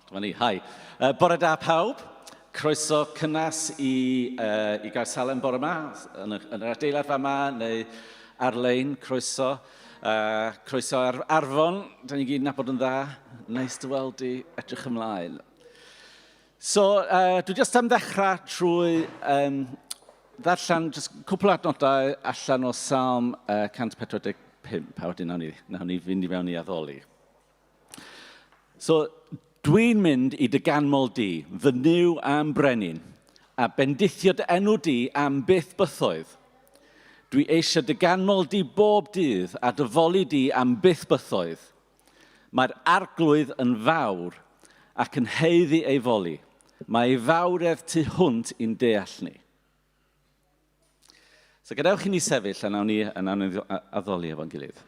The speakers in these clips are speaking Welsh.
Dyma ni, hai. Bore da pawb, croeso cynnas i gael salen bore yma, yn yr adeilad fama, neu ar-lein, croeso. Croeso ar Arfon, da ni gyd nabod yn dda, neis dy weld i, edrych ymlaen. So, dwi jyst am ddechrau trwy ddarllen jyst cwpl o adnodau allan o Psalm 145, a wedyn nawn ni fynd i fewn i addoli. So, dwi'n mynd i dy ganmol di, fy niw am brenin, a bendithio dy enw di am byth bythoedd. Dwi eisiau dy ganmol di bob dydd a dyfoli di am byth bythoedd. Mae'r arglwydd yn fawr ac yn heiddi ei foli. Mae ei fawredd tu hwnt i'n deall ni. So gadewch i ni sefyll a nawn ni addoli efo'n gilydd.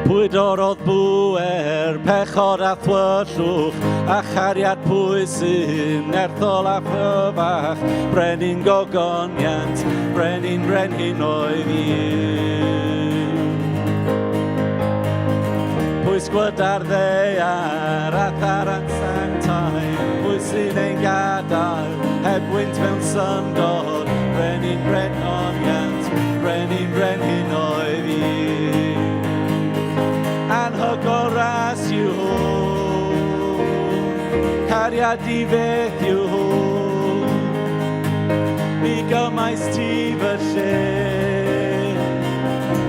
Pwy dorodd bwer, pechod a thwyllwch, a chariad pwy sy'n erthol a phyfach, brenin gogoniant, brenin brenhin oedd i'w. Pwy sgwyda'r ddeiar, a tharant sanctau, pwy sy'n ein gadael, heb wynt mewn syndod, brenin brenhoniant, brenin brenhin oedd i'w. Anhygol ras yw hwn, cariad i beth yw hwn. Mi gymais ti fy lle,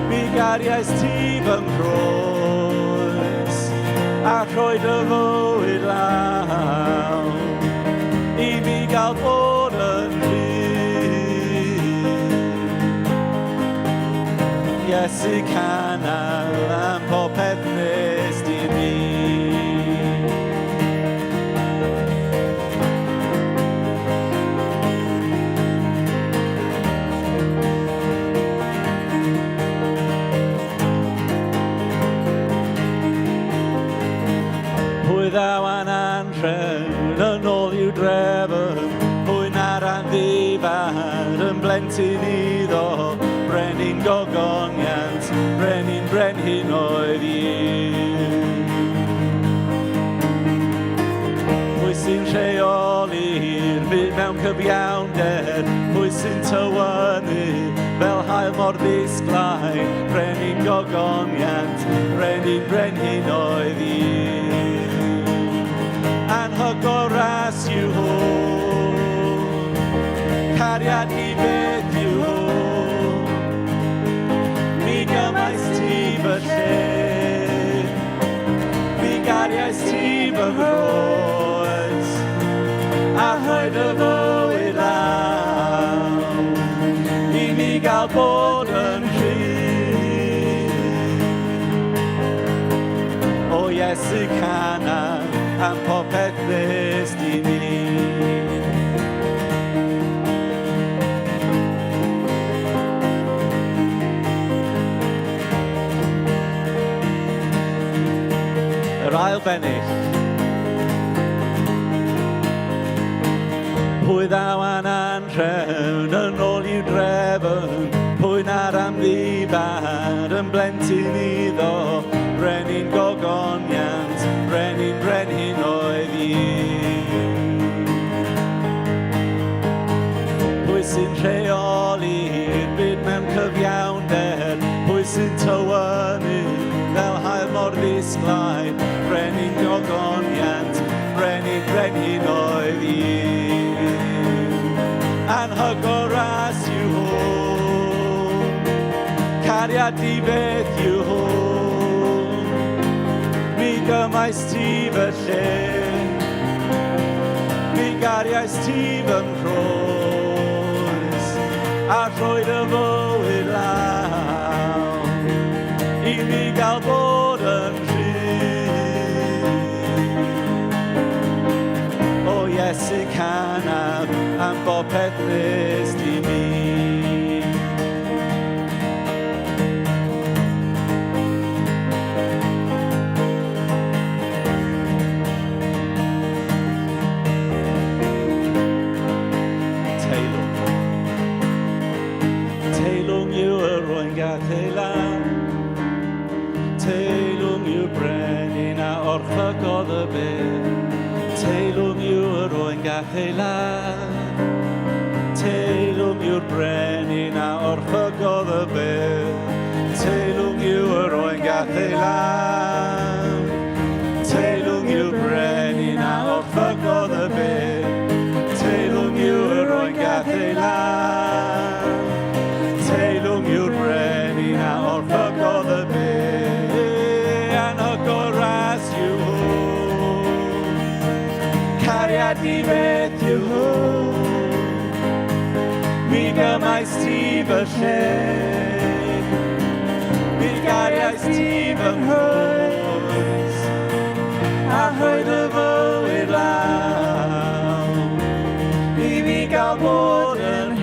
mi gariais ti fy mhroes, a rhoi dy fywyd law, i mi gael bod yn Iesu canol am popeth nes di fi. Pwy ddaw an anrhen yn ôl i'w drefn, pwy na'r andifad yn blentyn iddo, brenin gogoniant, brenin brenhin oedd i'w. Pwy sy'n rheoli'r byd mewn cyfiawnder, pwy sy'n tywynnu fel hael mor ddisglaen, brenin gogoniant, brenin brenhin oedd i'w. Anhygol ras yw hwn, cariad i beth yw hwn. Mi gymais ti fy lle, mi gariais ti fy mhroes, a rhoi dy fywyd law, i mi gael bod yn rhydd. O Iesu canol am popeth nes di ni. Yr ail bennill. Pwy ddaw an anrhen yn ôl i'w drefn, pwy na'r amddifad yn blentyn iddo, brenin gogoniant, brenin brenhin oedd i'w. Pwy sy'n rheoli'r byd mewn cyfiawnder, pwy sy'n tywynnu fel hael mor ddisglaen, brenin gogoniant, brenin brenhin oedd i'w. Anhygol ras yw hwn, cariad i beth yw hwn. Mi gymais ti fy lle, mi gariais ti fy mhroes, a rhoi dy fywyd law, i mi gael bod yn rhydd. O Iesu canol am bopeth nes di mi. gathaelan. Teilwng yw'r brenin a orchogodd y bedd. Teilwng yw'r oen gathaelan. Teilwng yw'r brenin a orchogodd y bedd. Teilwng yw'r oen gathaelan. Teilwng yw'r brenin a orchogodd y bedd. Teilwng yw'r oen gathaelan. Teilwng yw'r brenin a orchogodd y bedd. Anhygol ras yw hwn. Cariad i beth yw hwn. Mi gymais ti fy lle. Mi gariais ti fy nghwrs. A rhoed y fywyd law. I fi gael bod yn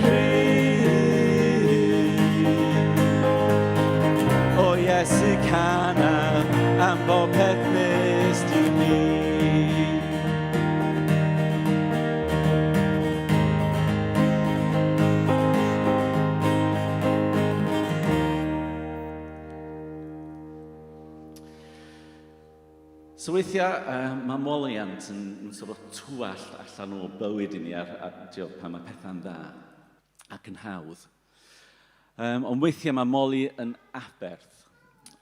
o Iesu cana am bob peth nes di ni. So weithiau, mae moliant yn sort of twall allan o bywyd i ni pan mae pethau'n dda ac yn hawdd. Ond weithiau mae moli yn aberth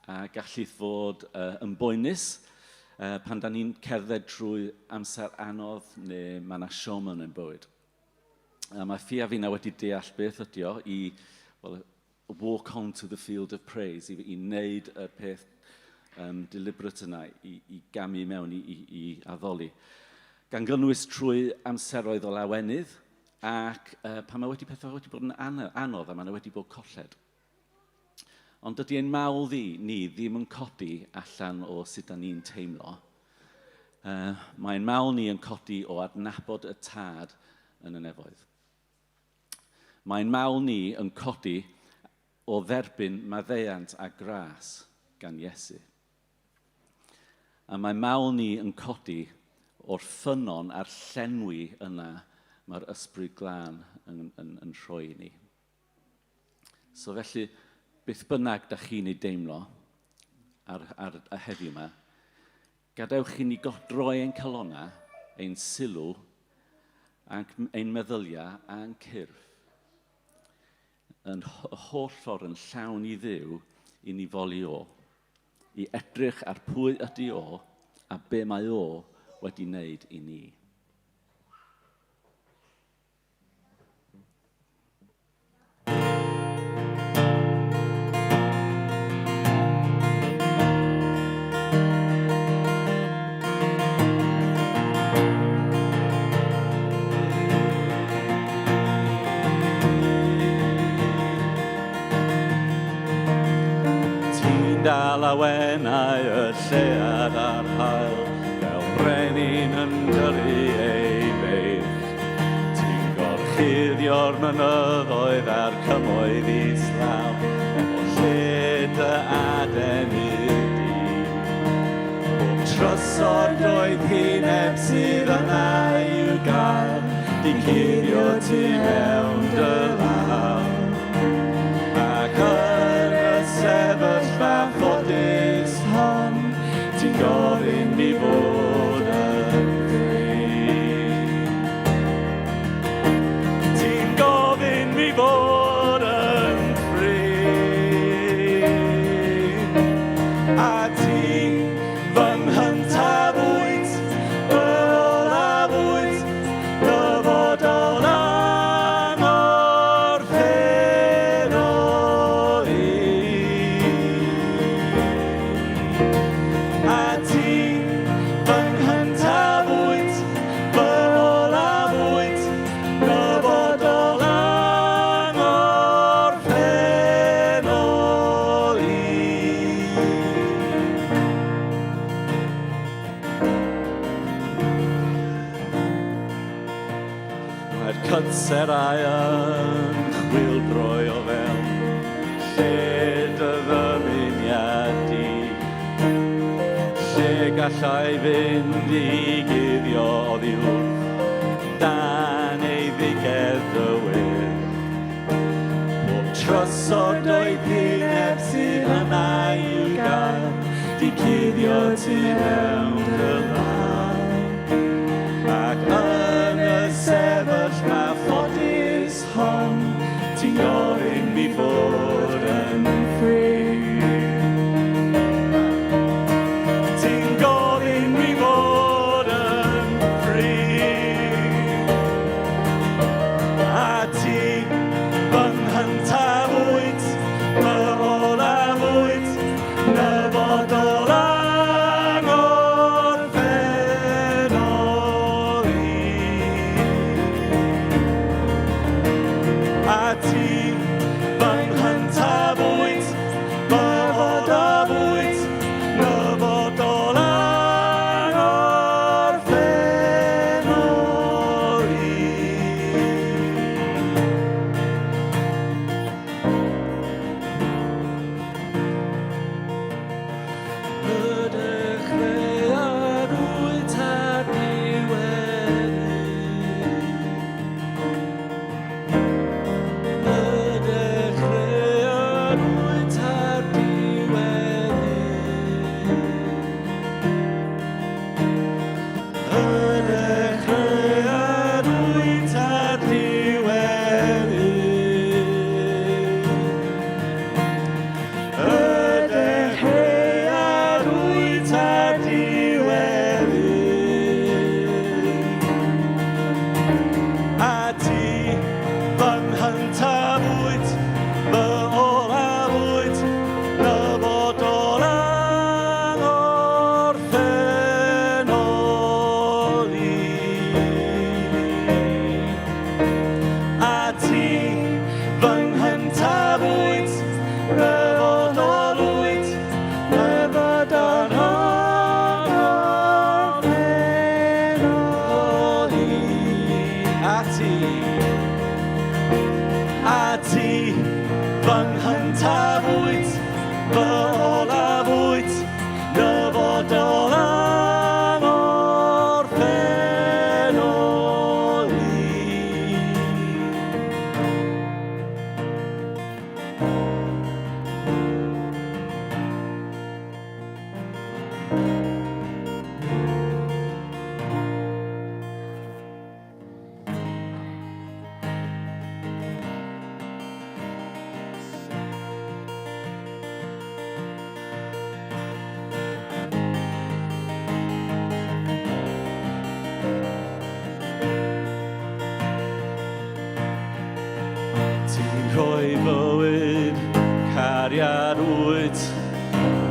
a gallu fod yn boenus pan da ni'n cerdded trwy amser anodd neu mae yna siomen yn bywyd. Mae ffia fi na wedi deall beth ydy o i walk on to the field of praise, i wneud y peth deliberate yna, i gamu mewn i addoli. Gan gynnwys trwy amseroedd o lawenydd, ac pan mae pethau wedi bod yn anodd a mae wedi bod colled. Ond dydy ein mawl ni ddim yn codi allan o sut da ni'n teimlo. Mae'n mawl ni yn codi o adnabod y tad yn y nefoedd. Mae'n mawl ni yn codi o dderbyn maddeuant a gras gan Iesu. A mae mawl ni yn codi o'r ffynnon a'r llenwi yna mae'r ysbryd glân yn rhoi i ni. So felly, beth bynnag da chi'n ei deimlo ar y heddiw yma, gadewch i ni droi ein calonna, ein sylw, ac ein meddyliau a'n cyrff, yn holl ffordd yn llawn i Dduw i ni foli o, i edrych ar pwy ydy o a be mae o wedi wneud i ni. Dal a wenau y llead a'r hael, fel brenin yn gyrru ei beic. Ti'n gorchuddio'r mynyddoedd a'r cymoedd islaw, efo lled y aden i'r dyn. Bob trysor doedd hineb sydd yna i'w gael, di cuddio ti mewn dy law. Ac yn y sefyllfa ffodus hon, ti'n gofyn mi fod yn ffri. Ti'n gofyn mi fod yn ffri. A ti fy nghyntafwyd, fy olafwyd, dyfodol cytserau yn chwildroi o fewn lle dy ddymuniad di, lle gallai fynd i guddio oddi wrth dan ei ddigedd dywydd. Bob Trosod o'i ddiwedd sydd yna i'w gael, di cuddio ti mewn dy law. Ac yn y sefyll na ffodus hon, ti'n gofyn mi fod yn ffri. Ti'n gofyn mi fod yn ffri. A ti fy nghyntafwyd, fy olafwyd, na fod o rhoi bywyd, cariad wyt,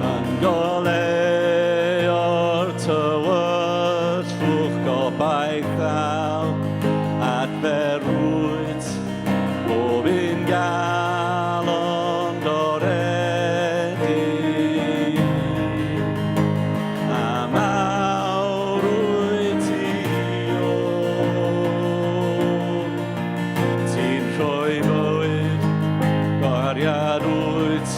yn golau o'r tywyllwch gobaith ddaw, adferwyd, bob un galon doredi. A mawr wyt ti o, ti'n rhoi bywyd, cariad wyt,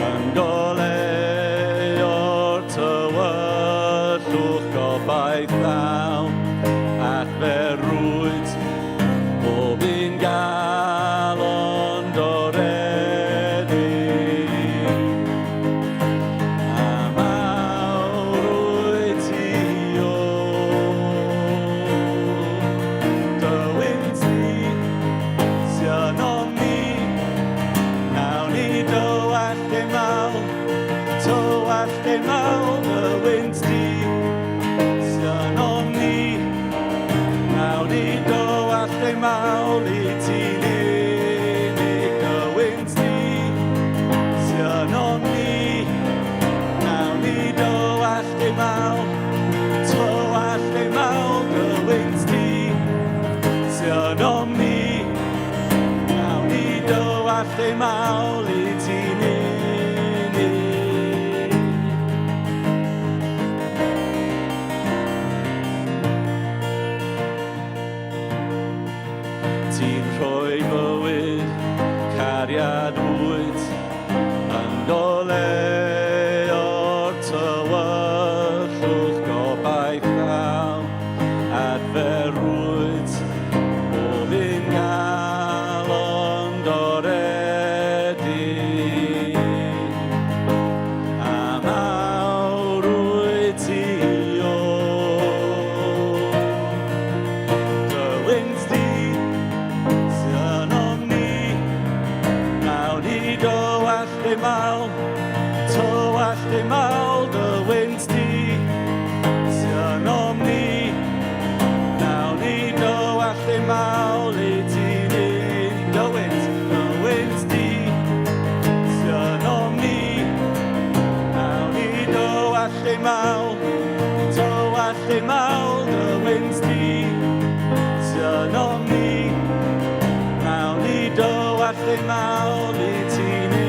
yn golau o'r tywyllwch gobaith ddaw, adferwyd, bob un galon doredi. A mawr wyt ti o, dy wynt ni sy'n o'n ni, nawn ni dywallt ein mawl, tywallt ein mawl, dy wynt ni sy'n o'n ni, nawn ni dywallt ein mawl i ti'n unig. Dy wynt ni sy'n o'n ni, nawn ni dywallt ein mawl, tywallt ein mawl, dy wynt ni sy'n o'n ni, nawn ni dywallt ein mawl i ti'n unig. Ti'n rhoi bywyd, cariad wyt, yn golau o'r tywyllwch gobaith ddaw, adferwyd, bob un galon doredi. dim awl, tywall dim awl, dy wynt di, sy'n om ni. Nawn ni dywall dim awl i ti ni, dy wynt di, sy'n om ni. Nawn ni dywall dim awl, tywall dim awl, dy wynt di, sy'n om ni. Nawn ni dywall dim awl i ti ni.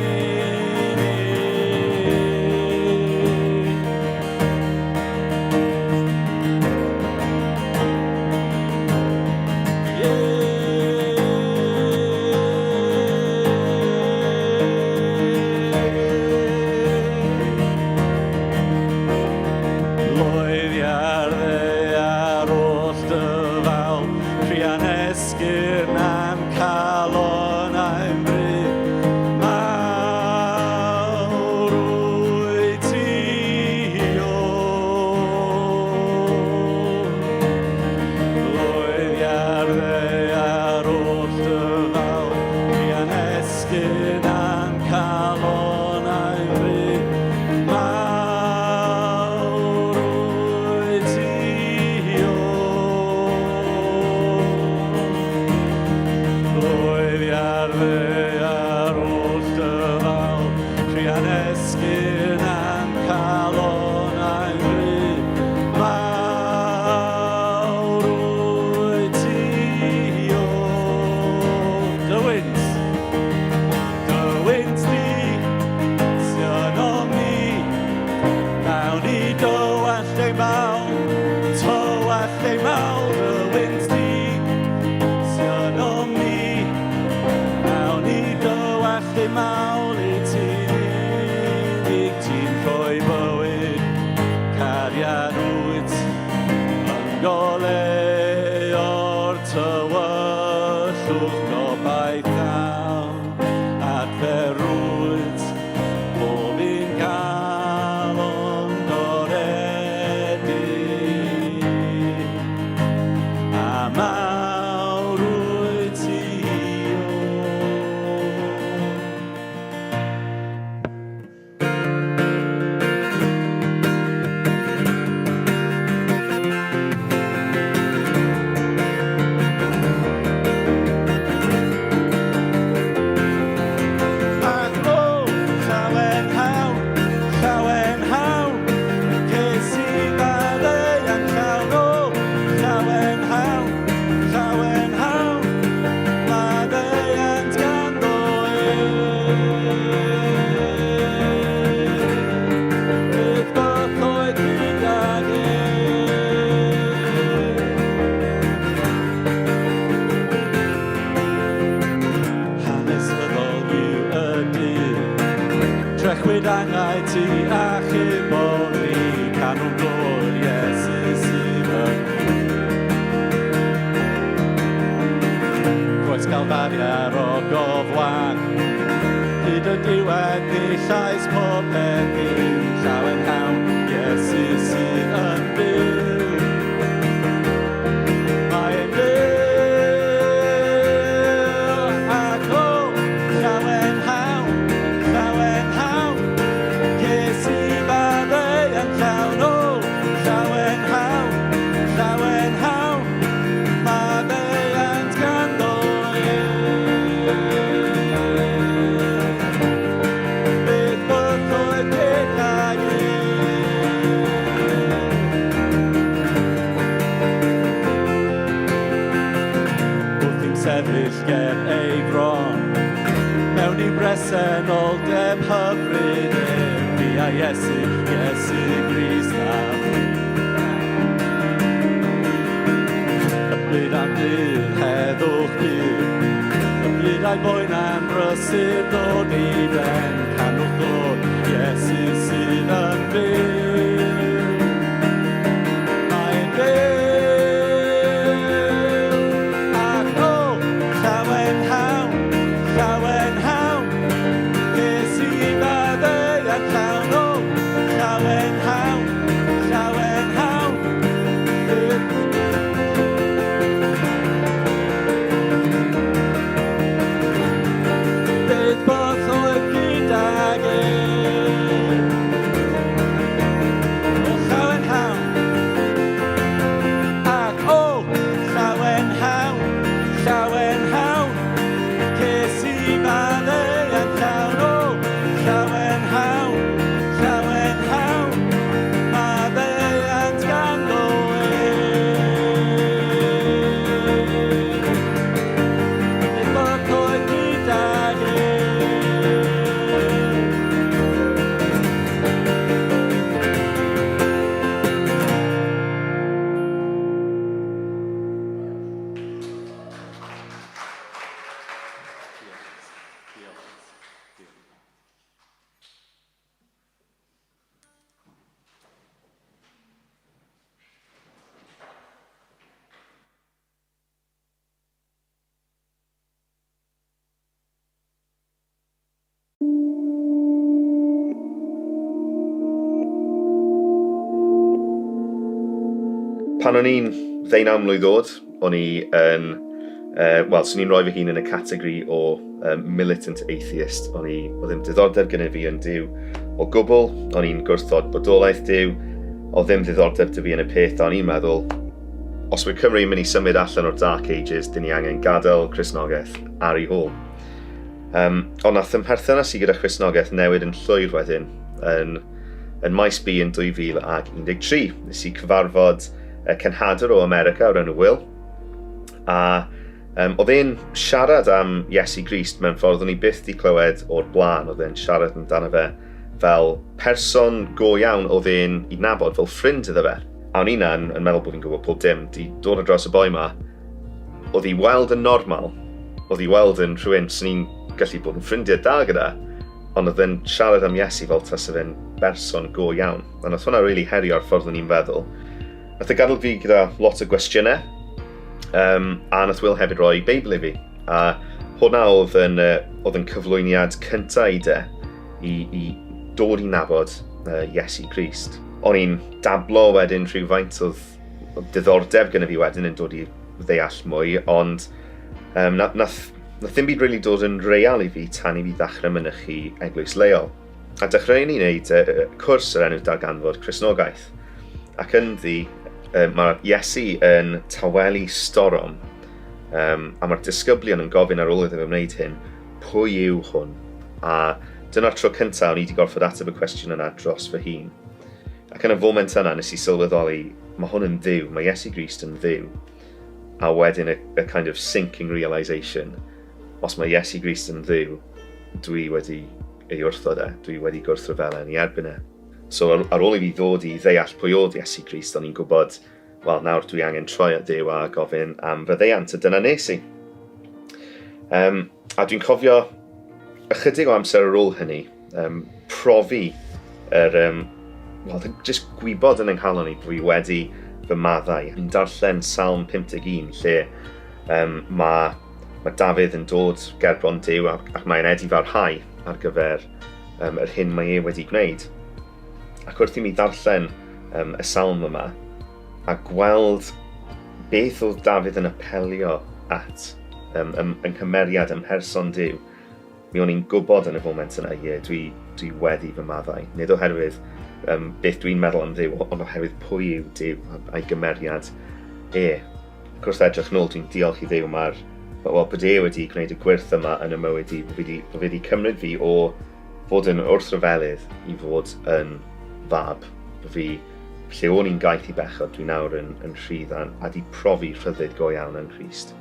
Cariad wyt yn golau o'r tywyllwch gobaith llawn adferwyd bob un galon goredig a mawr wyt ti angau ti a chymori canol glor Iesu sydd yn Croes Galfariad o gofwan hyd y diwedd ni llais pob heddiw llawen hawn Iesu sydd yn byw Mae'n byw ac o llawen hawn sefyll ger ei gron mewn I bresenoldeb hyfryd fi a Iesu Grist a y blyd am dydd heddwch byw y blyd a'i boen am brysur dod I ben canwch dod Iesu sydd yn byw Mae'n byw Bydd both o'r gyda Pan o'n i'n 19 mlwydd oed, o'n i yn, swn i'n rhoi fy hun yn y categori o militant atheist. Oedd ddim diddordeb gyda fi yn Duw o gwbl, o'n i'n gwrthod bodolaeth Duw, oedd ddim diddordeb dy fi yn y peth, o'n i'n meddwl, os mae Cymru yn mynd i symud allan o'r Dark Ages, dyn ni angen gadael Cristnogaeth ar ei hôl. Ond nath ymperthynas i gyda Cristnogaeth newid yn llwyr wedyn, yn maes B yn 2013. Nes i cyfarfod cenhadwr o America o'r enw Will, a oedd e'n siarad am Iesu Grist mewn ffordd o'n i byth di clywed o'r blaen. Oedd e'n siarad amdano fe fel person go iawn oedd e'n i nabod fel ffrind iddo fe. A o'n i'n meddwl bod fi'n gwybod pob dim, di dod ar dros y boi ma, oedd i weld yn normal, oedd i weld yn rhywun sy'n ni'n gallu bod yn ffrindiau da gyda, ond oedd e'n siarad am Iesu fel tas fe'n berson go iawn. A nath hwnna rili herio'r ffordd o'n i'n feddwl. Nath e gadael fi gyda lot o gwestiynau, a nath Will hefyd roi Beibl i fi. A hwnna oedd yn cyflwyniad cynta i dod i nabod Iesu Grist. O'n i'n dablo wedyn rhywfaint oedd diddordeb gyda fi wedyn yn dod i ddeall mwy, ond nath ddim byd really dod yn real i fi tan i fi ddechrau mynychu eglwys leol. A dechrau ni wneud cwrs yr enw darganfod Cristnogaeth. Ac ynddi, mae Iesu yn tawelu storom, a mae'r disgyblion yn gofyn ar ôl iddo fe wneud hyn, pwy yw hwn? A dyna'r tro cyntaf o'n i wedi gorfod ateb y cwestiwn yna dros fy hun. Ac yn y foment yna nes i sylweddoli, mae hwn yn Dduw, mae Iesu Grist yn Dduw. A wedyn y kind of sinking realisation, os mae Iesu Grist yn Dduw, dwi wedi ei wrthod dwi wedi gwrthryfel yn ei erbyn e. So ar ôl i fi ddod i ddeall pwy oedd Iesu Grist, o'n i'n gwybod, wel nawr dwi angen troi at Dduw a gofyn am fyddeiant, a dyna nes i. A dwi'n cofio ychydig o amser ar ôl hynny, profi jyst gwybod yn ynghalon i bod fi wedi fy maddau. Yn darllen Psalm 51, lle mae Dafydd yn dod gerbron Duw ac mae'n edi farhau ar gyfer yr hyn mae e wedi gwneud. Ac wrth i mi ddarllen y salm yma, a gweld beth oedd Dafydd yn apelio at yn cymeriad ym mherson Duw, mi o'n i'n gwybod yn y foment yna, dwi wedi fy maddau. Nid oherwydd beth dwi'n meddwl am Dduw, ond oherwydd pwy yw Duw a'i gymeriad e. Ac wrth edrych nôl, dwi'n diolch i Dduw bod e wedi gwneud y gwirth yma yn y mywyd i, bod fi wedi cymryd fi o fod yn wrthryfelydd i fod yn fab. Lle o'n i'n gaeth i bechod, dwi nawr yn rhydd a di profi rhyddid go iawn yn Christ.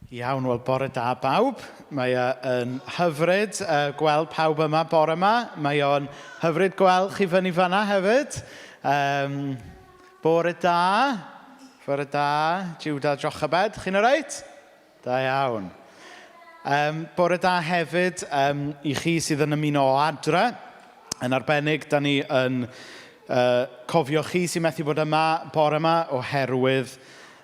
Iawn, wel, bore da bawb. Mae yn hyfryd gweld pawb yma bore yma. Mae o'n hyfryd gweld chi fyny fanna hefyd. Bore da, Jiwda Jochebed, chi'n oreit? Da iawn. Bore da hefyd i chi sydd yn ymuno o adre. Yn arbennig, da ni yn cofio chi sy'n methu bod yma bore yma oherwydd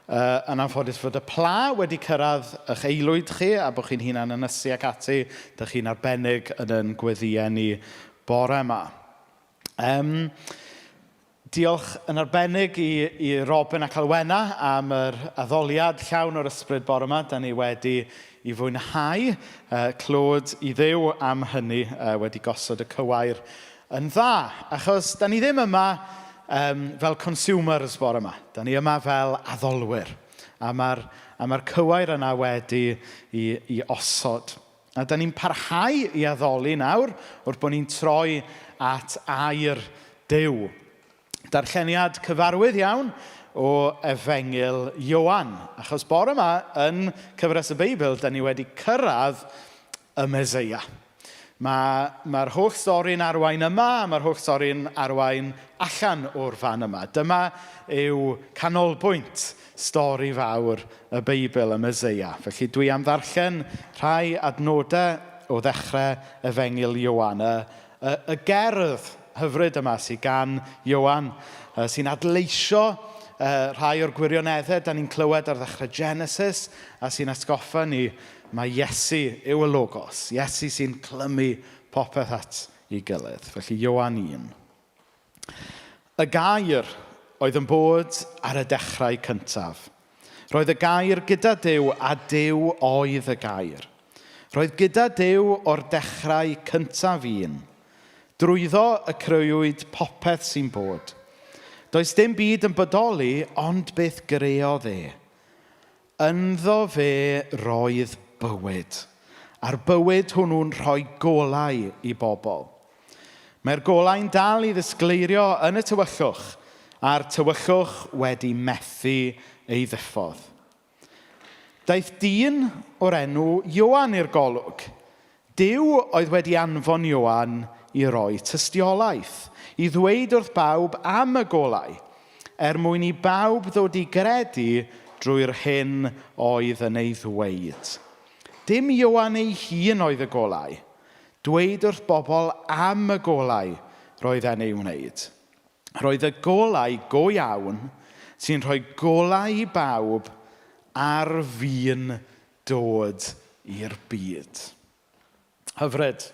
yn anffodus fod y pla wedi cyrraedd eich aelwyd chi a bod chi'n hunan ynysu ac ati, da chi'n arbennig yn gweddïau ni bore yma. Diolch yn arbennig i Robin ac Alwena am yr addoliad llawn o'r ysbryd bore yma. Da ni wedi i fwynhau, clod i Dduw am hynny, wedi gosod y cywair yn dda. Achos da ni ddim yma fel consumers bore yma. Da ni yma fel addolwyr. A mae'r mae'r cywair yna wedi i osod. A da ni'n parhau i addoli nawr wrth bod ni'n troi at air Duw. Darlleniad cyfarwydd iawn o Efengil Ioan. Achos bore yma yn Cyfres y Beibl, da ni wedi cyrraedd y Meseia. Mae'r holl stori'n arwain yma, mae'r holl stori'n arwain allan o'r fan yma. Dyma yw canolbwynt stori fawr y Beibl, y Meseia. Felly dwi am ddarllen rhai adnodau o ddechrau Efengil Ioan. Y gerdd hyfryd yma sy'n gan Ioan, sy'n adleisio rhai o'r gwirioneddau da ni'n clywed ar ddechrau Genesis, a sy'n atgoffa ni mae Iesu yw y logos. Iesu sy'n clymu popeth at ei gilydd. Felly Ioan 1. Y gair oedd yn bod ar y dechrau cyntaf. Roedd y gair gyda Duw a Duw oedd y gair. Roedd gyda Duw o'r dechrau cyntaf un. Drwyddo y creuwyd popeth sy'n bod. Does dim byd yn bodoli, ond beth greodd e. Ynddo fe roedd bywyd. A'r bywyd hwnnw'n rhoi golau i bobl. Mae'r golau'n dal i ddisgleirio yn y tywyllwch, a'r tywyllwch wedi methu ei ddiffodd. Daeth dyn o'r enw Ioan i'r golwg. Duw oedd wedi anfon Ioan i roi tystiolaeth, i ddweud wrth bawb am y golau, mwyn i bawb ddod i gredu drwy'r hyn oedd yn ei ddweud. Dim Ioan ei hun oedd y golau. Dweud wrth bobl am y golau roedd e'n ei wneud. Roedd y golau go iawn sy'n rhoi golau i bawb ar fi'n dod i'r byd. Hyfryd.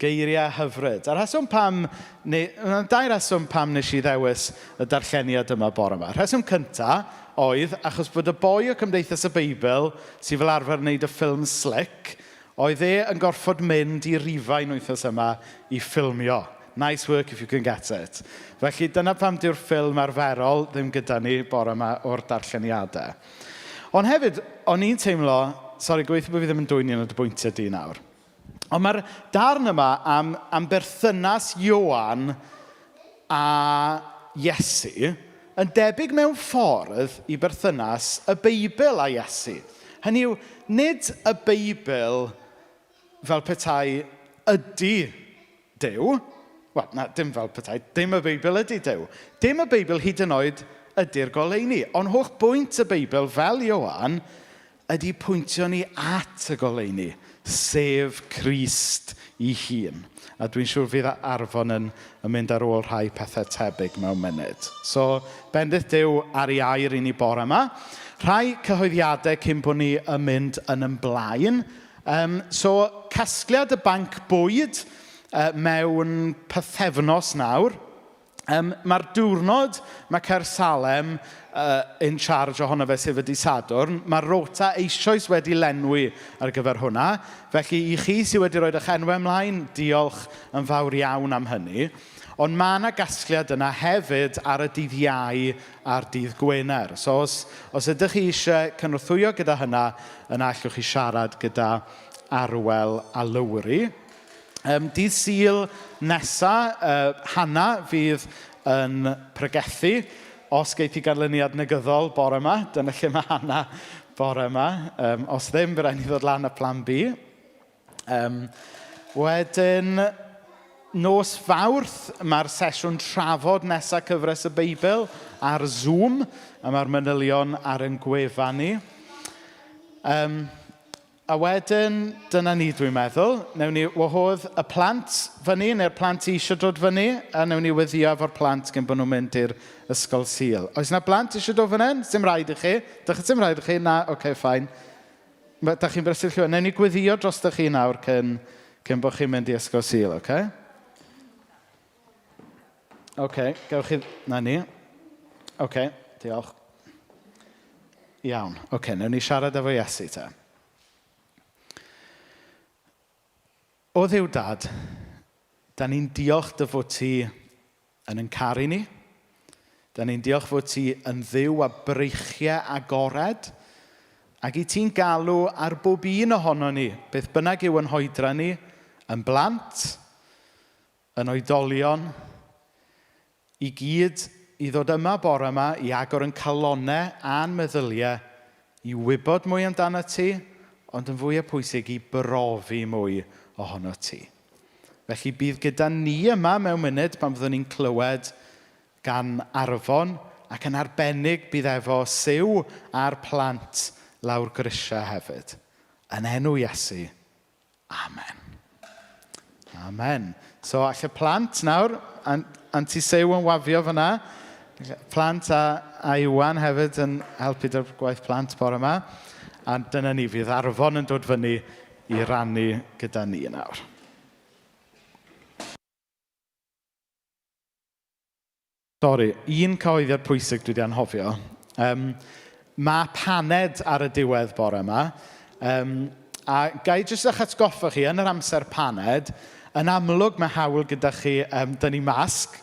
Geiriau hyfryd. A'r rheswm pam, dau reswm pam nes i ddewis y darlleniad yma bore yma. Rheswm cyntaf oedd achos bod y boi o Cymdeithas y Beibl sy'n fel arfer wneud y ffilm Slick, oedd e yn gorfod mynd i Rhufain wythnos yma i ffilmio. Nice work if you can get it. Felly dyna pam diw'r ffilm arferol ddim gyda ni bore yma o'r darlleniadau. Ond hefyd, o'n i'n teimlo, sori, gobeithio bod fi ddim yn dwyni yn y bwyntiau di nawr. Ond mae'r darn yma am berthynas Ioan a Iesu yn debyg mewn ffordd i berthynas y Beibl a Iesu. Hynny yw, nid y Beibl fel petai ydy Duw. Wel, dim fel petai, dim y Beibl ydy Duw. Dim y Beibl hyd yn oed ydy'r goleuni. Ond holl bwynt y Beibl fel Ioan ydy pwyntio ni at y goleuni, sef Crist ei hun. A dwi'n siŵr fydd Arfon yn mynd ar ôl rhai pethau tebyg mewn munud. So, bendith Duw ar ei air i ni bore yma. Rhai cyhoeddiadau cyn bod ni yn mynd yn ymlaen. So, casgliad y banc bwyd mewn pythefnos nawr. Mae'r diwrnod mae Cer Salem in charge ohono fe sef y dydd Sadwrn. Mae'r rota eisoes wedi lenwi ar gyfer hwnna. Felly i chi sydd wedi rhoid eich enwau ymlaen, diolch yn fawr iawn am hynny. Ond mae yna gasgliad yna hefyd ar y dydd Iau a'r dydd Gwener. So os ydych chi eisiau cynorthwyo gyda hynna, yna allwch chi siarad gyda Arwel a Lowri. Dydd Sul nesa, Hannah fydd yn pregethu. Os geith i ganlyniad negyddol bore yma, dyna lle mae Hannah bore yma. Os ddim, bydd rhaid ni ddod lan y plan B. Wedyn, nos Fawrth, mae'r sesiwn trafod nesaf Cyfres y Beibl ar Zoom, a mae'r manylion ar yn gwefan ni. A wedyn, dyna ni dwi'n meddwl, newn ni wahodd y plant fyny, neu'r plant eisiau dod fyny, a newn ni weddio efo'r plant gan bod nhw'n mynd i'r ysgol Sul. Oes yna plant eisiau dod fyny? Dim rhaid i chi. Dim rhaid i chi? Na, oce, ffain. Da chi'n brysur llwyr. Newn ni gweddio dros da chi nawr cyn bod chi'n mynd i ysgol Sul, oce? Oce, gewch chi... Na ni. Oce, diolch. Iawn. Oce, newn ni siarad efo Iesu te. O Dduw Dad, da ni'n diolch dy fod ti yn caru ni. Da ni'n diolch fod ti yn dduw a breichiau agored. Ac i ti'n galw ar bob un ohono ni, beth bynnag yw yn hoedra ni, yn blant, yn oedolion, i gyd i ddod yma bore yma i agor yn calonnau a'n meddyliau, i wybod mwy amdano ti, ond yn fwy o pwysig i brofi mwy ohono ti. Felly bydd gyda ni yma mewn munud pan fyddwn ni'n clywed gan Arfon, ac yn arbennig bydd efo Siw a'r plant lawr grisiau hefyd. Yn enw Iesu. Amen. Amen. So, all y plant nawr, Aunty Siw yn wafio fyna. Plant a Iwan hefyd yn helpu dy'r gwaith plant bore yma. A dyna ni, fydd Arfon yn dod fyny i rannu gyda ni nawr. Sori, un cyhoeddiad pwysig dwi wedi anghofio. Mae paned ar y diwedd bore yma. A gai jyst eich atgoffa chi, yn yr amser paned, yn amlwg mae hawl gyda chi dynnu masg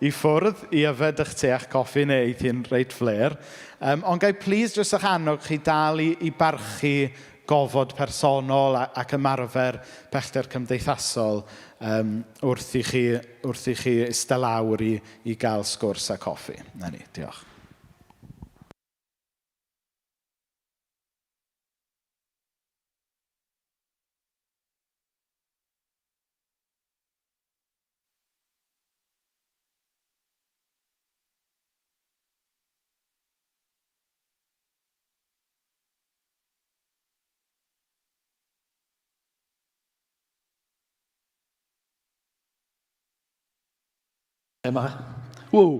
i ffwrdd i yfed eich te eich coffi neu eith hi'n reit fler. Ond gai plis jyst eich annog chi dal i barchu gofod personol ac ymarfer pellter cymdeithasol wrth i chi eistedd lawr i gael sgwrs a coffi. Na ni, diolch. Yma. Pwy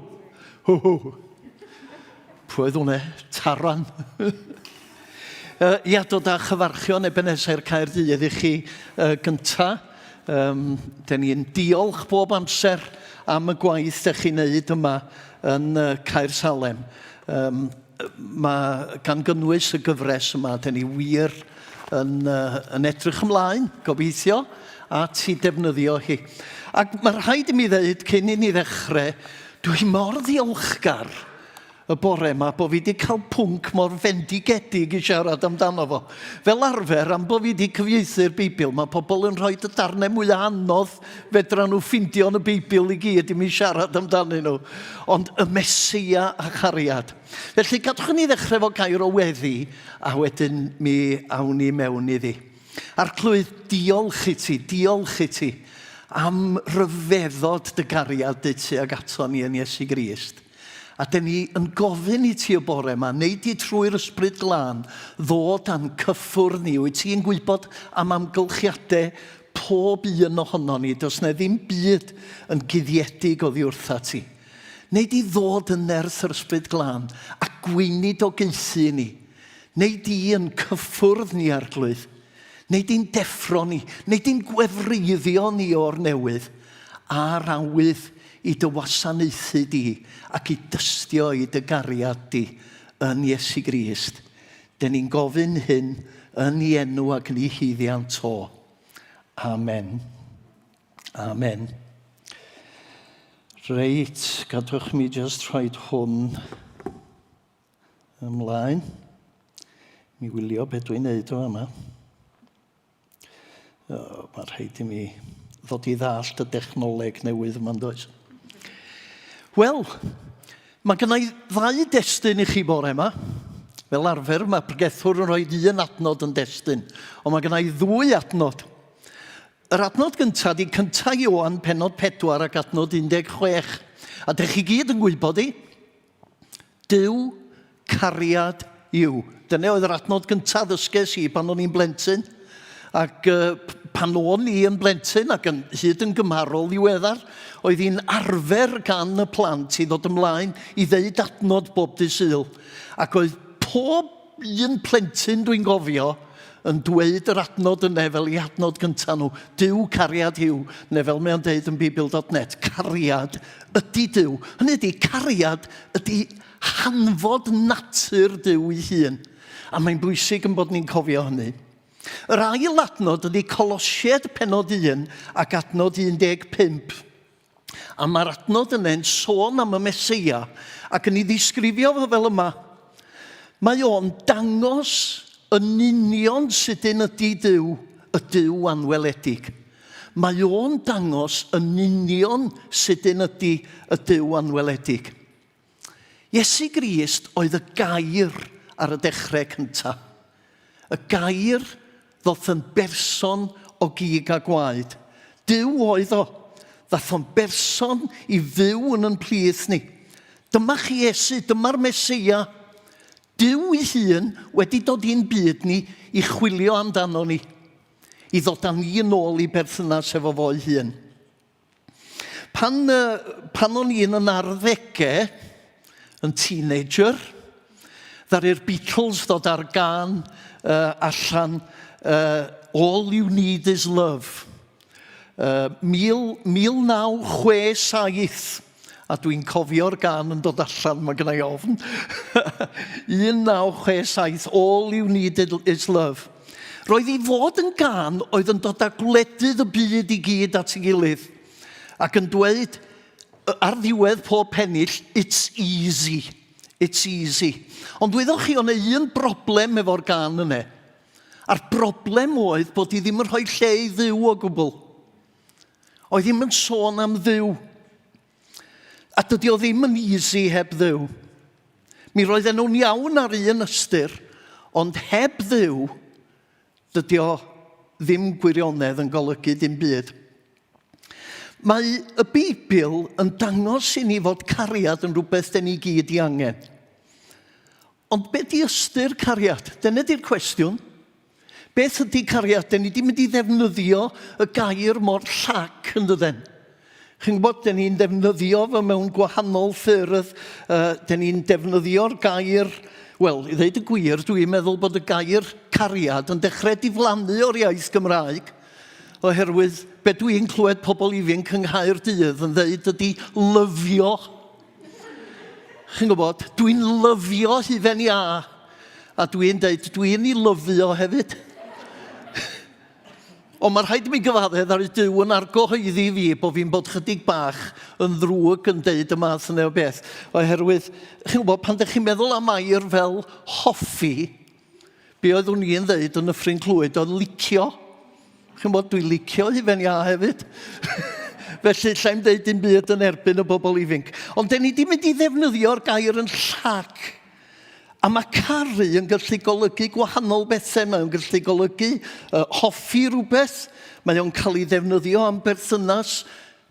oedd hwnna? Taran. Ia, dod â chyfarchion Ebenezer Caerdydd i chi gynta. Da ni'n diolch bob amser am y gwaith da chi'n neud yma yn Caer Salem. Mae gan gynnwys y gyfres yma, da ni wir yn edrych ymlaen, gobeithio, at i defnyddio hi. Ac mae rhaid i mi ddeud, cyn i ni ddechrau, dwi mor ddiolchgar y bore yma bod fi wedi cael pwnc mor fendigedig i siarad amdano fo. Fel arfer, am bod fi wedi cyfieithu'r Beibl, mae pobl yn rhoi y darnau mwy anodd fedra nhw ffindio yn y Beibl i gyd i mi siarad amdanyn nhw. Ond y Mesia a cariad. Felly, gadwch ni ddechrau fo gair o weddi, a wedyn mi awn ni mewn iddi. Arglwydd, diolch i ti am ryfeddod dy gariad dy ti ag ato ni yn Iesu Grist. A dyn ni yn gofyn i ti y bore yma, neud i trwy'r ysbryd glân, ddod a'n cyffwrdd ni. Wyt ti'n gwybod am amgylchiadau pob un ohono ni, does na ddim byd yn guddiedig oddi wrtha ti. Neud i ddod yn nerth yr ysbryd glân a gweinid o geithu ni. Neud i yn cyffwrdd ni arglwydd. Neud i'n deffro ni, neud i'n gwefreiddio ni o'r newydd, a'r awydd i dy wasanaethu di ac i dystio i dy gariad di yn Iesu Grist. Den ni'n gofyn hyn yn ei enw ac yn ei hyddiant o. Amen. Amen. Reit, gadwch mi just rhaid hwn ymlaen. Mi wylio beth dwi'n neud o yma. Mae rhaid i mi ddod i ddallt y dechnoleg newydd yma'n does. Wel, mae gynna i 2 destun i chi bore yma. Fel arfer, mae pregethwr yn rhoi 1 adnod yn destun, ond mae gynna i 2 adnod. Yr adnod gyntaf di cynta Ioan pennod 4 ac adnod 16. A dych chi gyd yn gwybod i? Duw cariad yw. Dyna oedd yr adnod gyntaf ddysges i pan o'n i'n blentyn. Ac pan o'n i yn blentyn ac yn hyd yn gymharol ddiweddar, oedd hi'n arfer gan y plant i ddod ymlaen i ddeud adnod bob Dydd Sul. Ac oedd pob un plentyn dwi'n gofio yn dweud yr adnod yna fel i adnod gyntaf nhw. Duw cariad yw, neu fel mae'n deud yn Beibl.net, cariad ydy Duw. Hynny ydy, cariad ydy hanfod natur Duw ei hun. A mae'n bwysig yn bod ni'n cofio hynny. Yr ail adnod ydy Colosied pennod 1 ac adnod 15. A mae'r adnod yna'n sôn am y Mesia ac yn ei ddisgrifio fo fel yma. Mae o'n dangos yn union sydyn ydy Duw, y Duw anweledig. Mae o'n dangos yn union sydyn ydy y Duw anweledig. Iesu Grist oedd y gair ar y dechrau cyntaf. Y gair ddoth yn berson o gig a gwaed. Duw oedd o. Ddath o'n berson i fyw yn plith ni. Dyma chi Iesu, dyma'r Mesia. Duw ei hun wedi dod i'n byd ni i chwilio amdano ni. I ddod â ni yn ôl i berthynas efo fo'i hun. Pan o'n i'n yn arddegau, yn teenager, ddaru'r Beatles ddod ar gân allan All You Need Is Love. 1967, a dwi'n cofio'r gân yn dod allan, mae gennau ofn. 1967, All You Need Is Love. Roedd ei fod yn gân oedd yn dod â gwledydd y byd i gyd at ei gilydd. Ac yn dweud, ar ddiwedd pob pennill, it's easy. It's easy. Ond weddwch chi, o'na un broblem efo'r gân yna. A'r broblem oedd bod hi ddim yn rhoi lle i Dduw o gwbl. Oedd ddim yn sôn am Dduw. A dydy o ddim yn easy heb Dduw. Mi roedd nhw'n iawn ar un ystyr, ond heb Dduw, dydy o ddim gwirionedd yn golygu dim byd. Mae y Beibl yn dangos i ni fod cariad yn rhywbeth dyn ni gyd i angen. Ond beth di ystyr cariad? Dyna di'r cwestiwn. Beth ydy cariad? Dyn ni di mynd i ddefnyddio y gair mor llac yn dydyn. Chi'n gwybod, dyn ni'n defnyddio fe mewn gwahanol ffyrdd. Dyn ni'n defnyddio'r gair, wel, i ddeud y gwir, dwi'n meddwl bod y gair cariad yn dechrau diflannu o'r iaith Gymraeg. Oherwydd, be dwi'n clywed pobl ifanc yng Nghaerdydd yn dweud ydy lyfio. Chi'n gwybod, dwi'n lyfio hufen ia. A dwi'n dweud, dwi'n ei lyfio hefyd. Ond mae'r rhaid i mi gyfaddedd ar y Duw yn argyhoeddi fi bod fi'n bod chydig bach yn ddrwg yn deud y math yna o beth. Oherwydd, chi'n gwybod, pan ydych chi'n meddwl am air fel hoffi, be oeddwn i'n dweud yn y ffrind clwyd oedd licio. Chi'n bod, dwi'n licio hufen ia hefyd. Felly, llai'n deud dim byd yn erbyn y bobl ifanc. Ond dyn ni di mynd i ddefnyddio'r gair yn llac. A mae caru yn gallu golygu gwahanol bethau. Mae'n gallu golygu hoffi rhywbeth. Mae o'n cael ei ddefnyddio am berthynas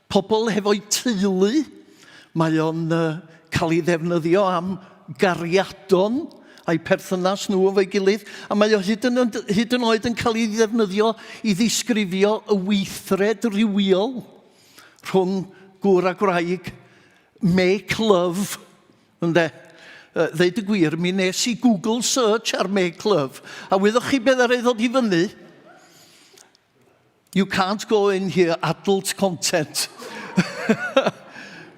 pobl hefo'i teulu. Mae o'n cael ei ddefnyddio am gariadon a'i perthynas nhw efo'i gilydd. A mae o hyd yn oed yn cael ei ddefnyddio i ddisgrifio y weithred rywiol rhwng gŵr a gwraig. Make love. Ynde? Ddeud y gwir, mi nes i Google search ar make love. A weddwch chi beth ar ei ddod i fyny? You can't go in here, adult content.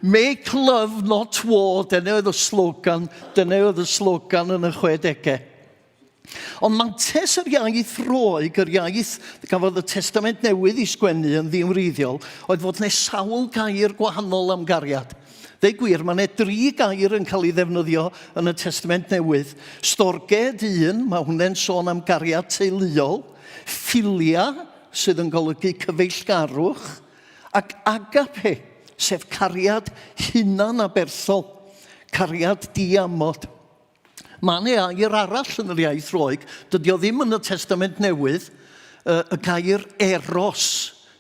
Make love, not war. Dyna oedd y slogan. Dyna oedd y slogan yn y 60au. Ond mantes yr iaith Roeg, yr iaith gafodd y Testament Newydd i sgwennu yn ddiwreiddiol, oedd fod nes sawl gair gwahanol am gariad. Deu gwir, mae 3 gair yn cael ei ddefnyddio yn y Testament Newydd. Storged 1, mae hwnna'n sôn am gariad teuluol. Philia, sydd yn golygu cyfeillgarwch. Ac agape, sef cariad hunan a bersol. Cariad diamod. Mae yna air arall yn yr iaith Roeg. Dydy o ddim yn y Testament Newydd. Y gair eros,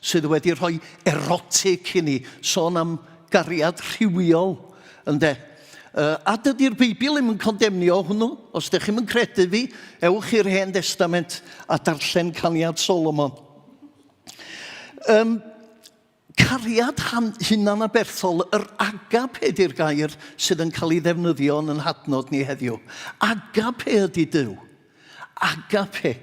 sydd wedi rhoi erotic i ni. Sôn am gariad rhywiol, ynde. A dydy'r Beibl ddim yn condemnio hwnnw. Os ydych chi'n credu fi, ewch i'r Hen Testament a darllen Caniad Solomon. Cariad hunan a bersol, yr agape ydy'r gair sydd yn cael ei ddefnyddio yn hadnod ni heddiw. Agape ydy Duw. Agape.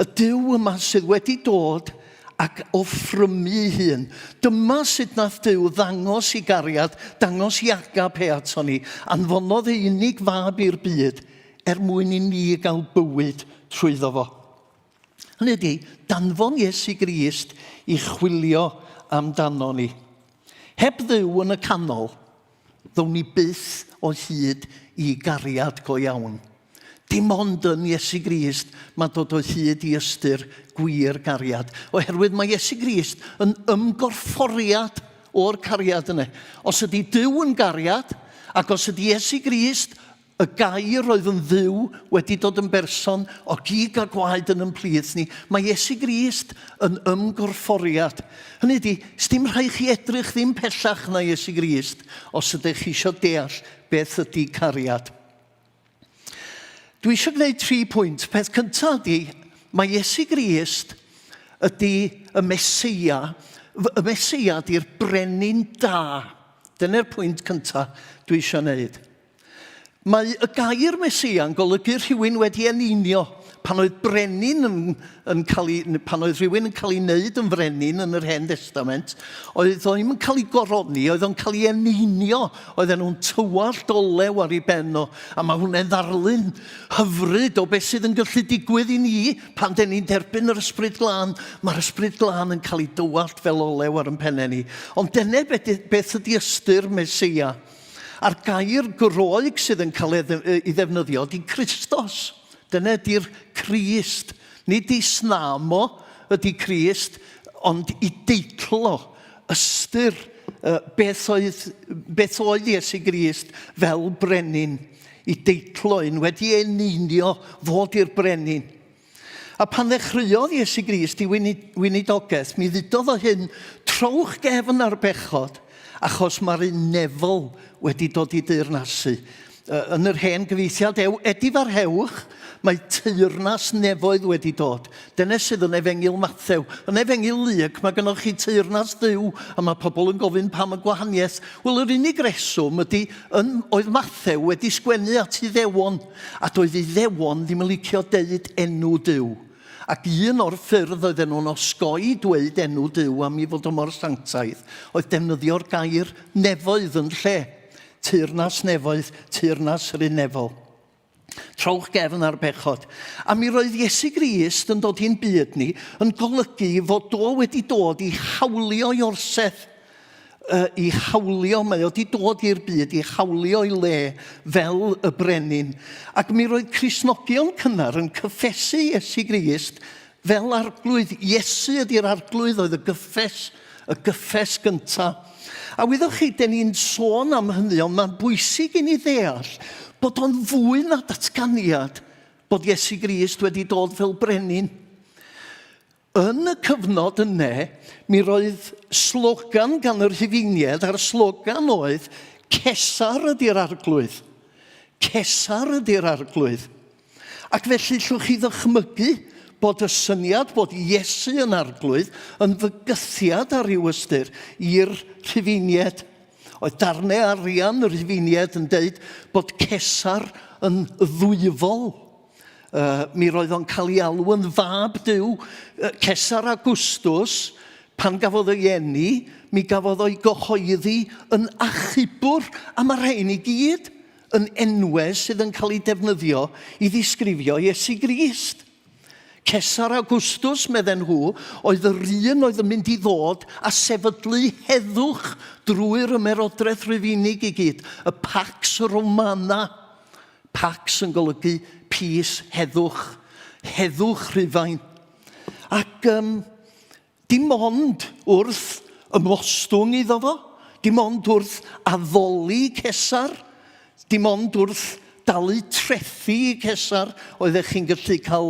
Y Duw yma sydd wedi dod ac offrymu hun. Dyma sut nath Duw ddangos i gariad, dangos i agape ato ni, anfonodd ei unig fab i'r byd mwyn i ni gael bywyd trwyddo fo. Hynny ydy, danfon Iesu Grist i chwilio amdano ni. Heb Dduw yn y canol, ddown ni byth o hyd i gariad go iawn. dim ond yn Iesu Grist mae dod o hyd i ystyr gwir cariad. Oherwydd mae Iesu Grist yn ymgorfforiad o'r cariad yna. Os ydy Duw yn cariad, ac os ydy Iesu Grist, y gair oedd yn dduw wedi dod yn berson o gig a gwaed yn ymplith ni. Mae Iesu Grist yn ymgorfforiad. Hynny ydy, sdim rhaid chi edrych ddim pellach na Iesu Grist os ydych chi eisiau deall beth ydy cariad. Dwi eisiau gwneud 3 pwynt. Peth cyntaf ydy, mae Iesu Grist ydy y Mesia. Y Mesia ydy'r brenin da. Dyna'r pwynt cyntaf dwi eisiau gwneud. Mae y gair Mesia yn golygu rhywun wedi eneinio. Pan oedd brenin pan oedd rhywun yn cael ei wneud yn frenin yn yr Hen Testament, oedd o'n ddim yn cael ei goroni, oedd o'n cael ei eneinio, oedd nhw'n tywallt olew ar ei ben o, a mae hwnna'n ddarlun hyfryd o beth sydd yn gallu digwydd i ni pan den ni'n derbyn yr Ysbryd Glân. Mae'r Ysbryd Glân yn cael ei dywallt fel olew ar ein pennau ni. Ond dyna beth ydy ystyr Mesia. A'r gair groeg sydd yn cael ei ddefnyddio ydy Christos. Dyna ydy'r Crist. Nid isnamo ydy Crist, ond i deitlo ystyr beth oedd Iesu Grist fel brenin. I deitlo un wedi eneinio fod i'r brenin. A pan ddechreuodd Iesu Grist i weinidogaeth, mi ddudodd o hyn trowch gefn ar bechod, achos mae'r unefol wedi dod i deyrnasu. Yn yr hen gyfeithiad, edifarhewch, mae teyrnas nefoedd wedi dod. Dyna sydd yn Efengil Mathew. Yn Efengil Luc, mae gennych chi teyrnas Dduw, a mae pobl yn gofyn pam y gwahaniaeth. Wel, yr unig reswm ydy, oedd Mathew wedi sgwennu at ei ddewon, a doedd ei ddewon ddim yn licio deud enw Dduw. Ac un o'r ffyrdd oedden nhw'n osgoi dweud enw Dduw am ei fod o mor sanctaidd, oedd defnyddio'r gair nefoedd yn lle. Teyrnas nefoedd, teyrnas yr unefol. Trowch gefn ar bechod. A mi roedd Iesu Grist yn dod i'n byd ni yn golygu fod o wedi dod i hawlio Iosef. I hawlio, mae o wedi dod i'r byd i hawlio i le fel y brenin. Ac mi roedd Cristnogion cynnar yn cyffesu Iesu Grist fel arglwydd. Iesu ydy'r arglwydd oedd y gyffes gyntaf. A wyddwch chi, den ni'n sôn am hynny, ond mae'n bwysig i ni ddeall bod o'n fwy na datganiad bod Iesu Grist wedi dod fel brenin. Yn y cyfnod yna, mi roedd slogan gan yr Rhufeiniaid, a'r slogan oedd, Cesar ydy'r arglwydd. Cesar ydy'r arglwydd. Ac felly llwch chi ddychmygu bod y syniad bod Iesu yn arglwydd yn fygythiad ar ryw ystyr i'r Rhufeiniaid. Oedd darnau arian yr Rhufeiniaid yn deud bod Cesar yn ddwyfol. Mi roedd o'n cael ei alw yn fab Duw. Cesar Augustus, pan gafodd o'i eni, mi gafodd o'i gyhoeddi yn achubwr, a mae rhain i gyd yn enwau sydd yn cael ei defnyddio i ddisgrifio Iesu Grist. Cesar Augustus, medden nhw, oedd yr un oedd yn mynd i ddod a sefydlu heddwch drwy'r ymerodraeth Rufeinig i gyd. Y Pax Romana. Pax yn golygu pys, heddwch, heddwch Rhufain. Ac dim ond wrth ymostwng iddo fo, dim ond wrth addoli Cesar, dim ond wrth dalu trethu i Cesar, oeddech chi'n gallu cael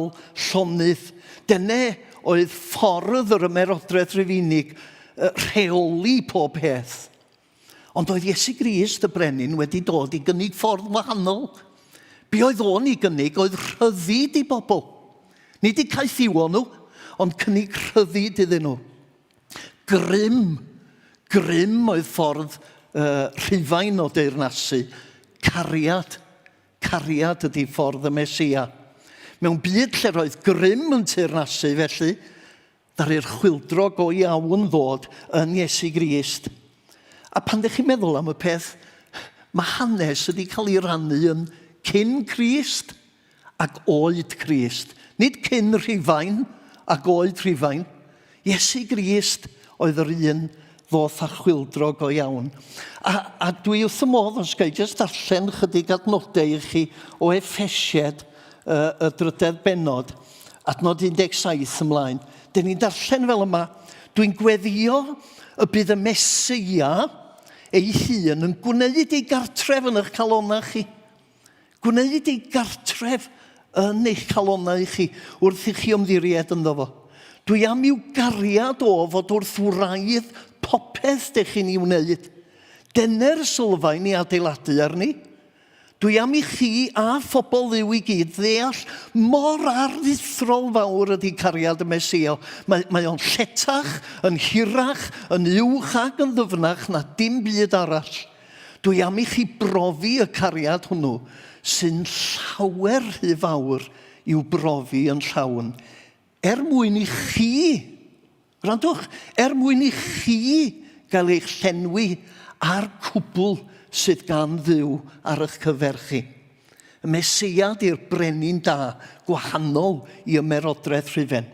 llonydd. Dyna oedd ffordd yr ymerodraeth Rufeinig rheoli pob peth. Ond oedd Iesu Grist y brenin wedi dod i gynnig ffordd wahanol. Be oedd o'n i gynnig oedd rhyddid i bobl. Nid i caethiwo nhw, ond cynnig rhyddid iddyn nhw. Grym oedd ffordd Rhufain o deyrnasu. Cariad ydy ffordd y Mesia. Mewn byd lle roedd grym yn teyrnasu felly, ddaru'r chwyldro go iawn ddod yn Iesu Grist. A pan ddech chi'n meddwl am y peth, mae hanes ydy cael ei rannu yn cyn Crist ac oed Crist. Nid cyn Rhufain ac oed Rhufain. Iesu Grist oedd yr un ddoth a chwyldro go iawn. A dwi wrth y modd os gael jyst darllen chydig adnodau i chi o Effesied y drydedd benod, adnod 17 ymlaen. Dyn ni'n darllen fel yma, dwi'n gweddio y bydd y Mesia ei hun yn gwneud ei gartref yn eich calonnau chi. Gwneud ei gartref yn eich calonnau chi wrth i chi ymddiried ynddo fo. Dwi am i'w gariad o fod wrth wraidd popeth dych chi'n i'w wneud. Dyna'r sylfaen i adeiladu arni. Dwi am i chi a phobl ddiw i gyd ddeall mor aruthrol fawr ydi cariad y Mesia. Mae o'n lletach, yn hirach, yn uwch ac yn ddyfnach na dim byd arall. Dwi am i chi brofi y cariad hwnnw sy'n llawer rhy fawr i'w brofi yn llawn. Mwyn i chi, gwrandwch, mwyn i chi gael eich llenwi a'r cwbl sydd gan ddiw ar eich cyfer chi. Y Mesia di'r brenin da gwahanol i ymerodraeth rhyfen.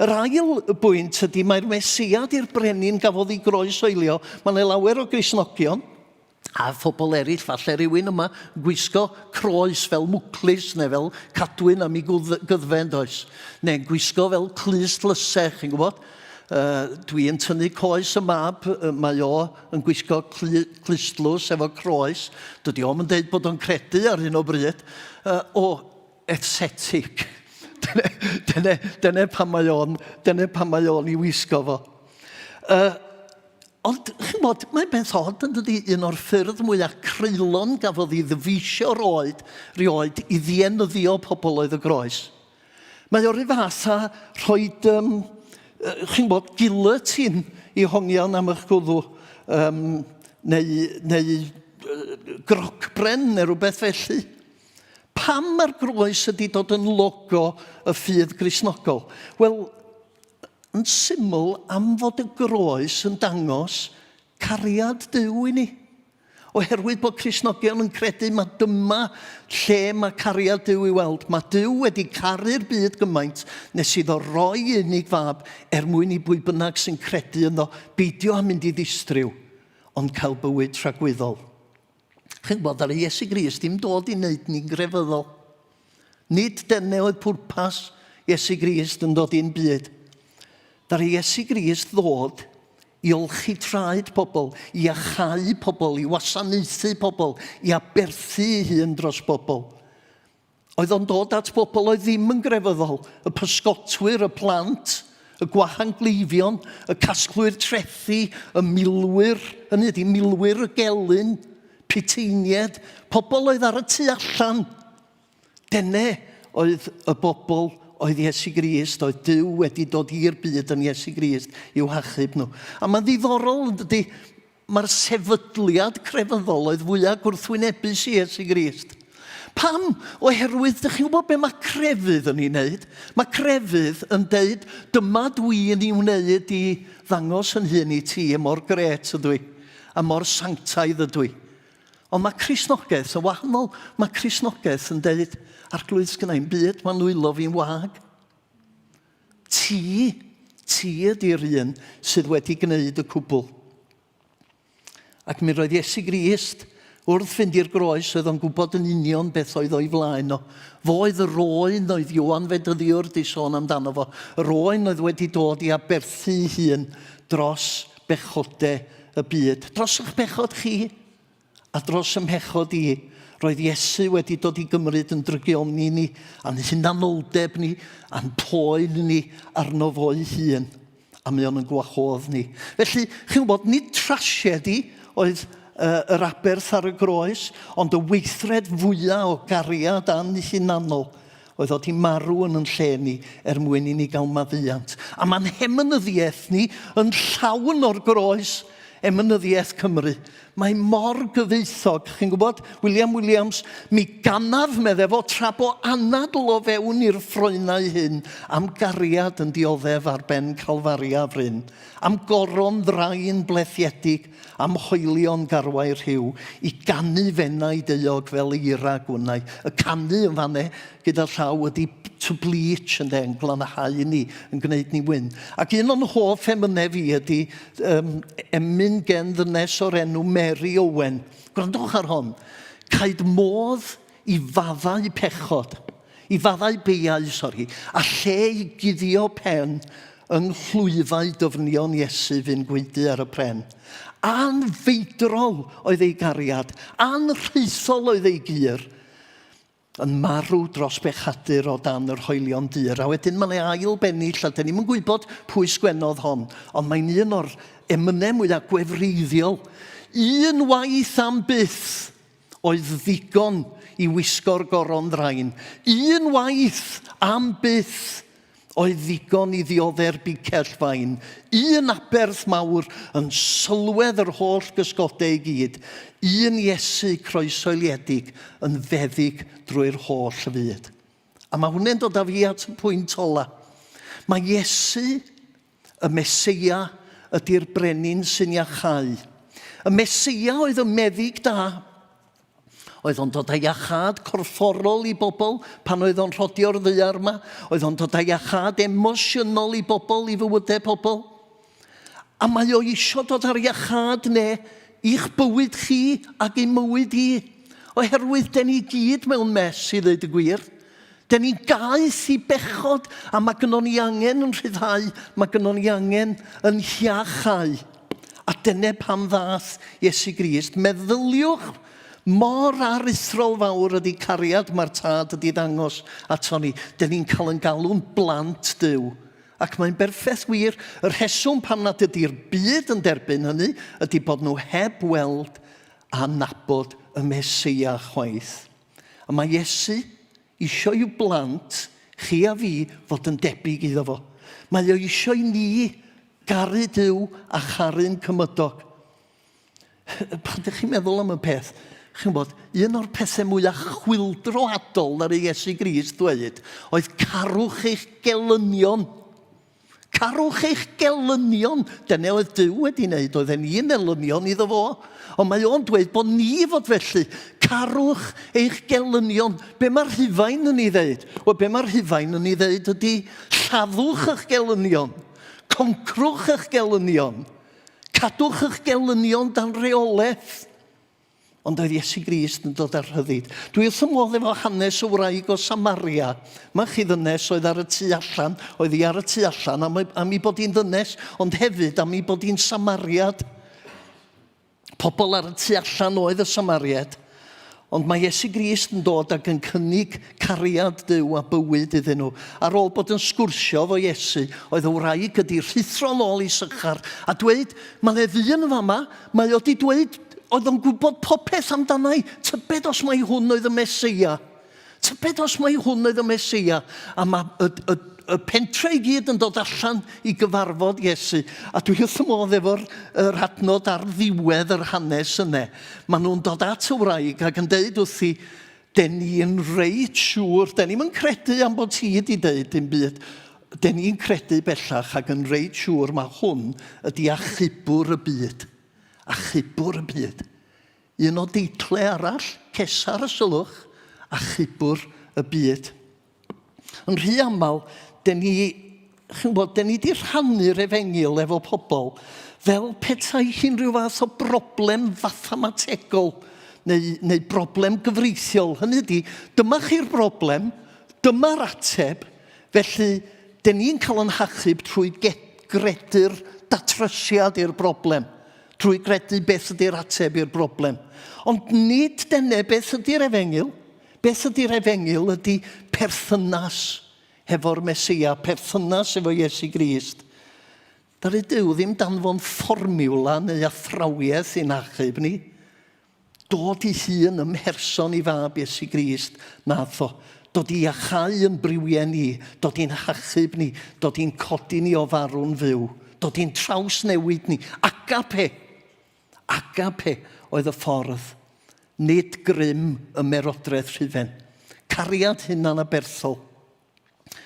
Yr ail bwynt ydy mae'r Mesia di'r brenin gafodd ei groesoelio. Mae'n lawer o Gristnogion a phobl eraill, falle rhywun yma, gwisgo croes fel mwclis neu fel cadwyn am ei gyddfen does. Neu'n gwisgo fel clust lysech, chi'n gwybod? Dwi'n tynnu coes y mab, mae o yn gwisgo clustlws efo croes. Dydy o'm yn deud bod o'n credu ar hyn o bryd. O aesthetic. Dyna pan mae o'n i wisgo fo. Ond, chi'n bod, mae beth od yn dydy un o'r ffyrdd mwyaf creulon gafodd i ddyfisio rioed i ddienyddio pobl oedd y groes. Mae o'r fath a rhoi, chi'n bod, giletin i hongian am eich gwddw, neu grocbren neu rhywbeth felly. Pam mae'r groes ydi dod yn logo y ffydd Gristnogol? Wel, yn syml am fod y groes yn dangos cariad Duw i ni. Oherwydd bod Cristnogion yn credu mae dyma lle mae cariad Duw i weld. Mae Duw wedi caru'r byd gymaint nes iddo roi unig fab mwyn i bwy bynnag sy'n credu yno beidio a mynd i ddistryw, ond cael bywyd rhagwyddol. Chi'n bod ar Iesu Grist dim dod i wneud ni'n grefyddol. Nid dyna oedd pwrpas Iesu Grist yn dod i'n byd. Dar Iesu Grist ddod i olchi traed pobl, i achau pobl, i wasanaethu pobl, i aberthu hun dros pobl. Oedd o'n dod at bobl oedd ddim yn grefyddol, y pysgotwyr, y plant, y gwahangleifion, y casglwyr trethu, y milwyr, hynny ydi milwyr y gelyn, piteinied, pobl oedd ar y tu allan. Dyna oedd y bobl oedd Iesu Grist, oedd Duw wedi dod i'r byd yn Iesu Grist i'w hachub nhw. A mae'n ddiddorol, dydy, mae'r sefydliad crefyddol oedd fwyaf gwrthwynebus i Iesu Grist. Pam? Oherwydd, ydych chi'n gwybod be mae crefydd yn ei wneud? Mae crefydd yn deud, dyma dwi yn ei wneud i ddangos yn hyn i ti, a mor gret ydw i, a mor sanctaidd ydw i. Ond mae Cristnogaeth, y wahanol, mae Cristnogaeth yn deud, arglwydd gyda'n byd, mae'n nwylo fi'n wag. Ti ydy'r un sydd wedi gwneud y cwbl. Ac mi roedd Iesu Grist wrth fynd i'r groes, oedd o'n gwybod yn union beth oedd o'i flaen o. Fo oedd y roen oedd Ioan Fedyddiwr di sôn amdano fo. Y roen oedd wedi dod i aberthu hun dros bechodau y byd. Dros eich bechod chi a dros ymhechod i. Roedd Iesu wedi dod i gymryd yn drygioni ni, a'n hunanoldeb ni, a'n poen ni arno fo'i hun. A mae o'n yn gwahodd ni. Felly, chi'n gwybod, nid trasiedi oedd yr aberth ar y groes, ond y weithred fwyaf o gariad a'n hunanol oedd oedd hi marw yn lle ni mwyn i ni gael maddeuant. A mae'n hemynyddiaeth ni yn llawn o'r groes, emynyddiaeth Cymru. Mae mor gyfeithog, chi'n gwybod, William Williams, mi ganaf medde fo tra bo anadl o fewn i'r ffroenau hyn am gariad yn dioddef ar ben Calfaria fryn, am goron ddrain blethiedig, am hoelion garwau rhyw, i ganu fennau deuog fel eira gwnnau. Y canu yn fanne gyda llaw ydi to bleach yn den, glanhau ni, yn gwneud ni wyn. Ac un o'n hoff emynau fi ydi emyn gen ddynes o'r enw Mary Owen. Gwrandwch ar hon. Caid modd i faddau pechod, I faddau beiau, a lle I guddio pen yng nghlwyfau dyfnion Iesu fy'n gweidu ar y pren. Anfeidrol oedd ei gariad, anrheithol oedd ei gyr, yn marw dros bechadur o dan yr hoelion dyr. A wedyn mae'n ail bennill, a dyn ni'n gwybod pwy sgwennodd hon, ond mae'n un o'r emynau mwyaf gwefreiddiol. Un waith am byth oedd ddigon I wisgo'r goron ddrain. Un waith am byth oedd ddigon I ddioddau'r bicell fain. Un aberth mawr yn sylwedd yr holl gysgodau I gyd. Un Iesu croesoeliedig yn feddyg drwy'r holl fyd. A mae hwnna'n dod â fi at y pwynt ola. Mae Iesu, y Mesia, ydy'r brenin sy'n iachau. Y Mesia oedd y meddyg da. Oedd o'n dod â iachad corfforol I bobl pan oedd o'n rhodio'r ddaear yma. Oedd o'n dod â iachad emosiynol I bobl, I fywydau pobl. A mae o isio dod â'r iachad i'ch bywyd chi ac I mywyd I. Oherwydd, den ni gyd mewn mes I ddweud y gwir. Den ni'n gaeth I bechod, a mae gynnon ni angen yn rhyddhau, mae gynnon ni angen yn hiachau. A dyna pam ddath Iesu Grist. Meddyliwch, mor aruthrol fawr ydi cariad mae'r tad ydi ddangos ato ni. Dyn ni'n cael yn galw'n blant Duw. Ac mae'n berffaith wir, yr rheswm pam nad ydi'r byd yn derbyn hynny, ydy bod nhw heb weld a nabod y Mesia chwaith. A mae Iesu isio i'w blant, chi a fi, fod yn debyg iddo fo. Mae o isio I ni garu Duw a charu'n cymydog. Pan ydych chi'n meddwl am y peth, chi'n bod, un o'r pethau mwyaf chwildroadol ar ei Iesu Grist dweud, oedd carwch eich gelynion. Carwch eich gelynion. Dyna oedd Duw wedi wneud, oedd ni'n elynion iddo fo. Ond mae o'n dweud bod ni fod felly, carwch eich gelynion. Be mae'r Rhufain yn ei ddeud? Wel, be mae'r Rhufain yn ei ddeud ydy, lladdwch eich gelynion. Concrwch eich gelynion. Cadwch eich gelynion dan reolaeth. Ond oedd Iesu Grist yn dod ar rhyddid. Dwi wrth ymwodd efo hanes o wraig o Samaria. Mae chi ddynes oedd ar y tu allan, oedd hi ar y tu allan am I bod hi'n ddynes, ond hefyd am I bod hi'n Samariad. Pobl ar y tu allan oedd y Samariad. Ond mae Iesu Grist yn dod ac yn cynnig cariad Duw a bywyd iddyn nhw. Ar ôl bod yn sgwrsio efo Iesu, oedd y wraig wedi rhuthro nôl I sychar a dweud, mae'n ddyn fama, mae o wedi dweud, oedd o'n gwybod popeth amdanau. Tybed os mai hwn oedd y Mesia. Tybed os mai hwn oedd y Mesia. A mae y pentre I gyd yn dod allan I gyfarfod Iesu. A dwi wrth ymwneud efo'r adnod ar ddiwedd yr hanes yna. Maen nhw'n dod at y wraig ac yn deud wrthi, den ni'n reit siŵr, den ni'n credu am bod ti wedi deud dim byd. Den ni'n credu bellach ac yn reit siŵr mae hwn ydi achubwr y byd. Achubwr y byd. Un o deitlau arall, cesar y sylwch, achubwr y byd. Yn rhy aml, den ni wedi rhannu'r efengil efo pobl fel petai unrhyw fath o broblem fathemategol neu broblem gyfreithiol. Hynny ydy, dyma chi'r broblem, dyma'r ateb, felly den ni'n cael yn hachub trwy gredu'r datrysiad i'r broblem. Trwy gredu beth ydy'r ateb i'r broblem. Ond nid dyna beth ydy'r efengil. Beth ydy'r efengil ydy perthynas hefo'r Mesia, perthynas efo Iesu Grist. Dari Duw ddim danfon fformiwla neu athrawiaeth i'n achub ni. Dod I hun ymherson I fab Iesu Grist nath o. Dod I achau yn briwiau ni, dod i'n hachub ni, dod i'n codi ni o farw'n fyw, dod i'n trawsnewid ni. Agape oedd y ffordd, nid grym y merodraeth rhufen. Cariad hunan aberthol.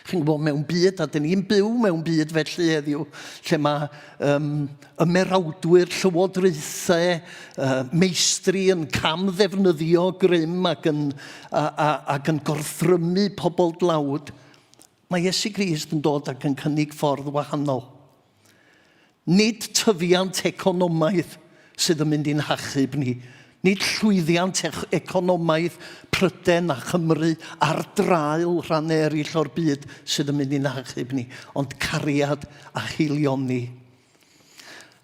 Chi'n gwybod, mewn byd, a dyn ni'n byw mewn byd felly heddiw, lle mae y merawdwyr, llywodraethau, meistri yn cam ddefnyddio grym ac yn gorthrymu pobl dlawd. Mae Iesu Grist yn dod ac yn cynnig ffordd wahanol. Nid tyfiant economaidd sydd yn mynd i'n hachub ni, Nid llwyddiant economaidd Pryden a Chymru ar draul rhan eraill o'r byd sydd yn mynd i'n achub ni, ond cariad a chilioni.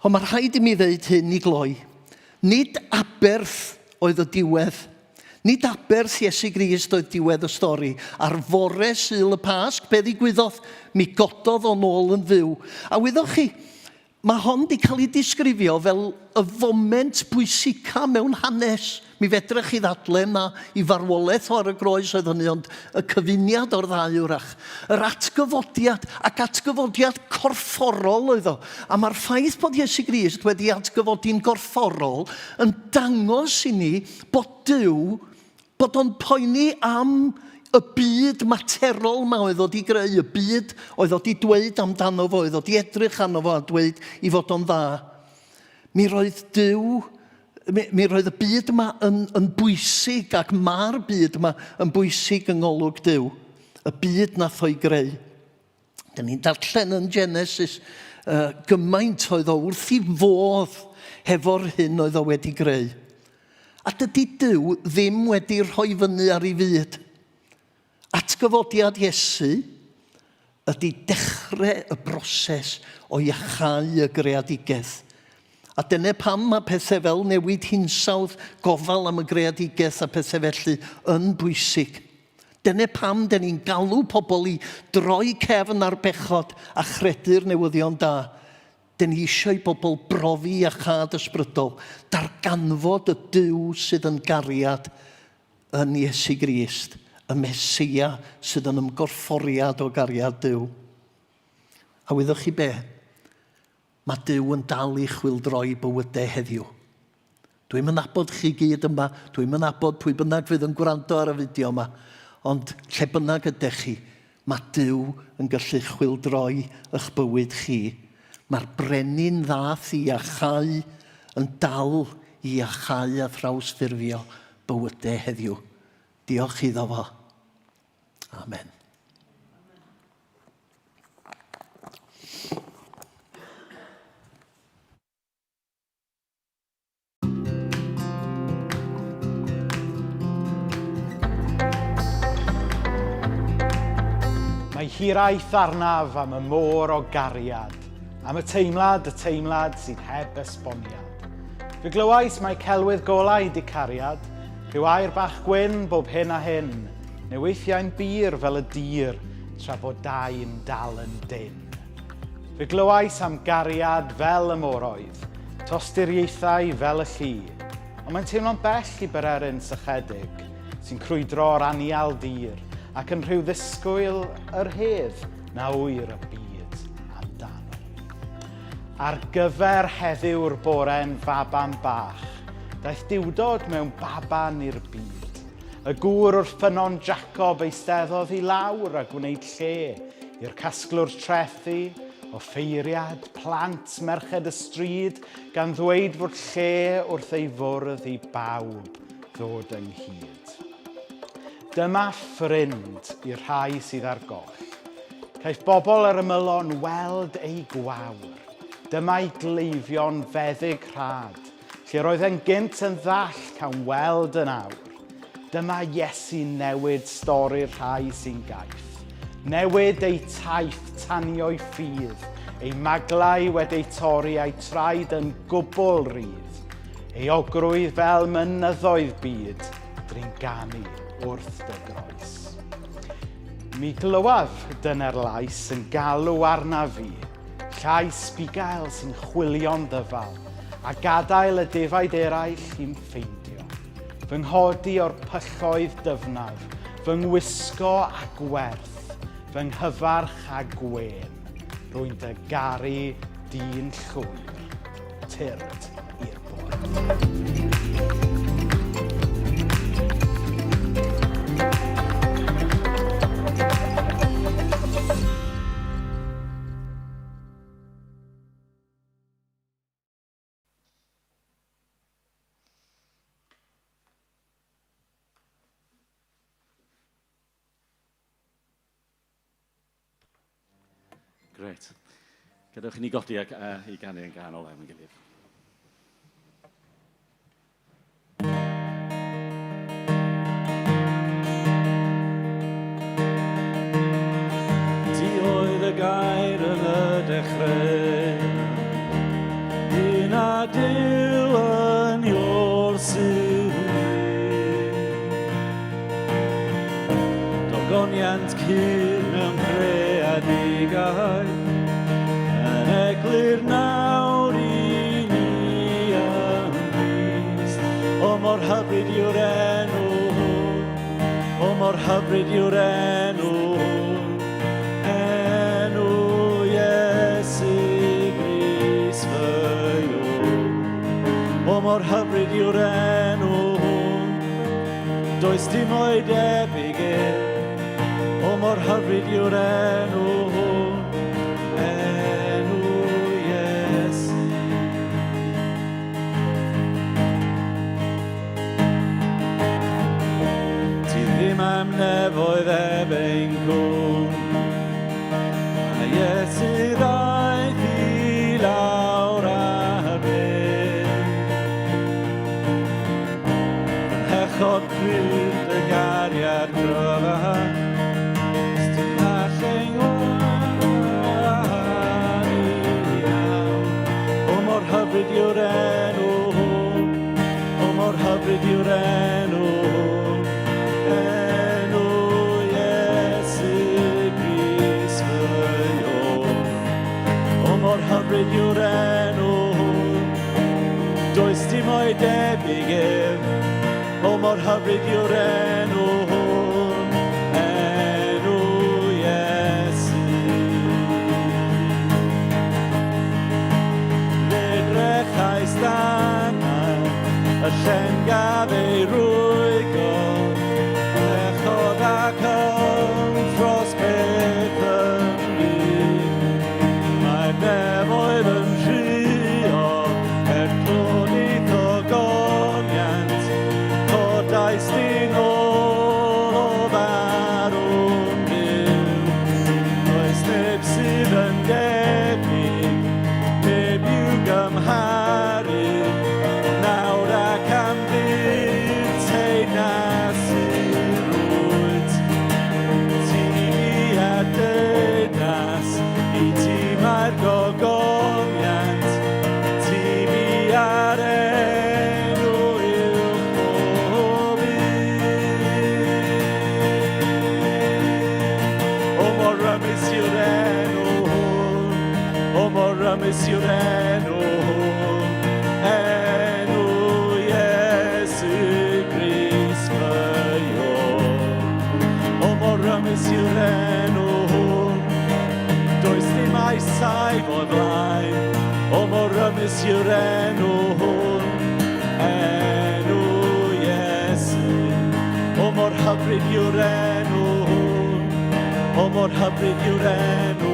Ond mae rhaid i mi ddeud hyn i gloi. Nid aberth oedd y diwedd. Nid aberth Iesu Grist oedd diwedd y stori. Ar fore Sul y Pasg, be ddigwyddodd? Mi gododd o'n ôl yn fyw. A wyddoch chi, mae hon wedi cael ei disgrifio fel y foment bwysica mewn hanes. Mi fedrech chi ddadlen na i farwolaeth o ar y groes oedd hynny, ond y cyfuniad o'r ddau wrach. Yr atgyfodiad ac atgyfodiad corfforol oedd o. A mae'r ffaith bod Iesu Grist wedi atgyfodi'n gorfforol yn dangos i ni bod Duw, bod o'n poeni am y byd materol ma oedd o di greu, y byd oedd o di dweud amdano fo, oedd o di edrych arno fo a dweud i fod o'n dda. Mi roedd y byd yma yn bwysig, ac mae'r byd yma yn bwysig yng ngolwg Duw. Y byd nath o'i greu. Dyna ni'n darllen yn Genesis gymaint oedd o wrth i fodd hefo'r hyn oedd o wedi greu. A dydy Duw ddim wedi rhoi fyny ar ei fyd. Atgyfodiad Iesu ydy dechrau y broses o iachau y greadigaeth. A dyna pam mae pethau fel newid hinsawdd, gofal am y greadigaeth a pethau felly yn bwysig. Dyna pam dyn ni'n galw pobl i droi cefn ar bechod a chredu'r newyddion da. Dyn ni eisiau i bobl brofi a chad ysbrydol, darganfod y Duw sydd yn gariad yn Iesu Grist, y Mesia sydd yn ymgorfforiad o gariad Duw. A wyddoch chi be? Mae Duw yn dal i chwildroi bywydau heddiw. Dwi'n nabod chi gyd yma, dwi'n nabod pwy bynnag fydd yn gwrando ar y fideo yma, ond lle bynnag ydych chi, mae Duw yn gallu chwildroi eich bywyd chi. Mae'r brenin ddath i iachau yn dal i iachau a thrawsffurfio bywydau heddiw. Diolch iddo fo. Amen. Mae hiraeth arnaf am y môr o gariad, am y teimlad sydd heb esboniad. Fe glywais mae celwydd golau di cariad, rhyw air bach gwyn bob hyn a hyn, neu weithiau'n bir fel y dir, tra bod dau'n dal yn dyn. Fe glywais am gariad fel y moroedd, tosturiaethau fel y llu, ond mae'n teimlo'n bell i bererin sychedig, sy'n crwydro'r anial dir, ac yn rhyw ddisgwyl yr hedd na wyr y byd amdano. Ar gyfer heddiw'r bore'n faban bach, daeth diwdod mewn baban i'r byd. Y gŵr wrth ffynnon Jacob eisteddodd i lawr a gwneud lle i'r casglwr trethu, o ffeiriad, plant, merched y stryd, gan ddweud fod lle wrth ei fwrdd i bawb ddod ynghyd. Dyma ffrind i'r rhai sydd ar goll. Caiff bobl yr ymylon weld ei gwawr. Dyma'i gleifion feddyg rhad, lle roedd e'n gynt yn ddall cael weld yn awr. Dyma Iesu newid stori'r rhai sy'n gaeth. Newid ei taith tanio'i ffydd, ei maglau wedi'i torri a'i traed yn gwbl rydd. Ei ogrwydd fel mynyddoedd byd, drin ganu wrth dy groes. Mi glywaf dyna'r lais yn galw arna fi, llais bigael sy'n chwilio'n ddyfal, a gadael y defaid eraill i'n ffeindio. Fy nghodi o'r pylloedd dyfnaf, fy ngwisgo a gwerth, fy nghyfarch a gwen, rwy'n dy garu dyn llwyr, tyrd i'r bwrdd. Gret. Gadewch i ni godi i ganu yn ganol am ei gilydd. gair yn y dechrau. Un a Duw yn yw'r sy'n dogoniant cyn mewn creadigau yn eglur nawr i ni yn Crist. O mor hyfryd yw'r enw, o mor hyfryd yw'r enw, enw Iesu Grist fy Iw. O mor hyfryd yw'r enw, does dim o'i debyg o mor hyfryd yw'r enw, enw Iesu. Ti ddim am nefoedd ebein cwn, a Iesu ddaeth i lawr ar ben. Yn hechod pryd y cariad gryfach, hyfryd yw'r enw, o mor hyfryd yw'r enw, enw Iesu Grist fy Iw. O mor hyfryd yw'r enw, does dim o'i debyg o mor hyfryd yw'r enw, enw Iesu. Ledrechais danau, y llen gaf ei rwygo, echod ac dros beth yn rhydd. Mae'r nefoedd yn rhio, clonid o goniant, codais di nôl o farw'n byw. Oes neb sydd yn debyg, neb i'w gymharu, nawr ac am byd teyrnas i'r rwyd. Ti a deyrnas, i ti mae'r gogoniant, ti fi ar enw i'w pob un. O mor ymys yw'r enw hwn, o mor ymys yw'r enw hwn, enw Iesu Grist fy Iw. O mor ymys yw'r enw hwn, does dim ai saif o flaen, o mor ymys yw'r enw hwn, enw Iesu. O mor hyfryd yw'r enw hwn, o mor hyfryd yw'r enw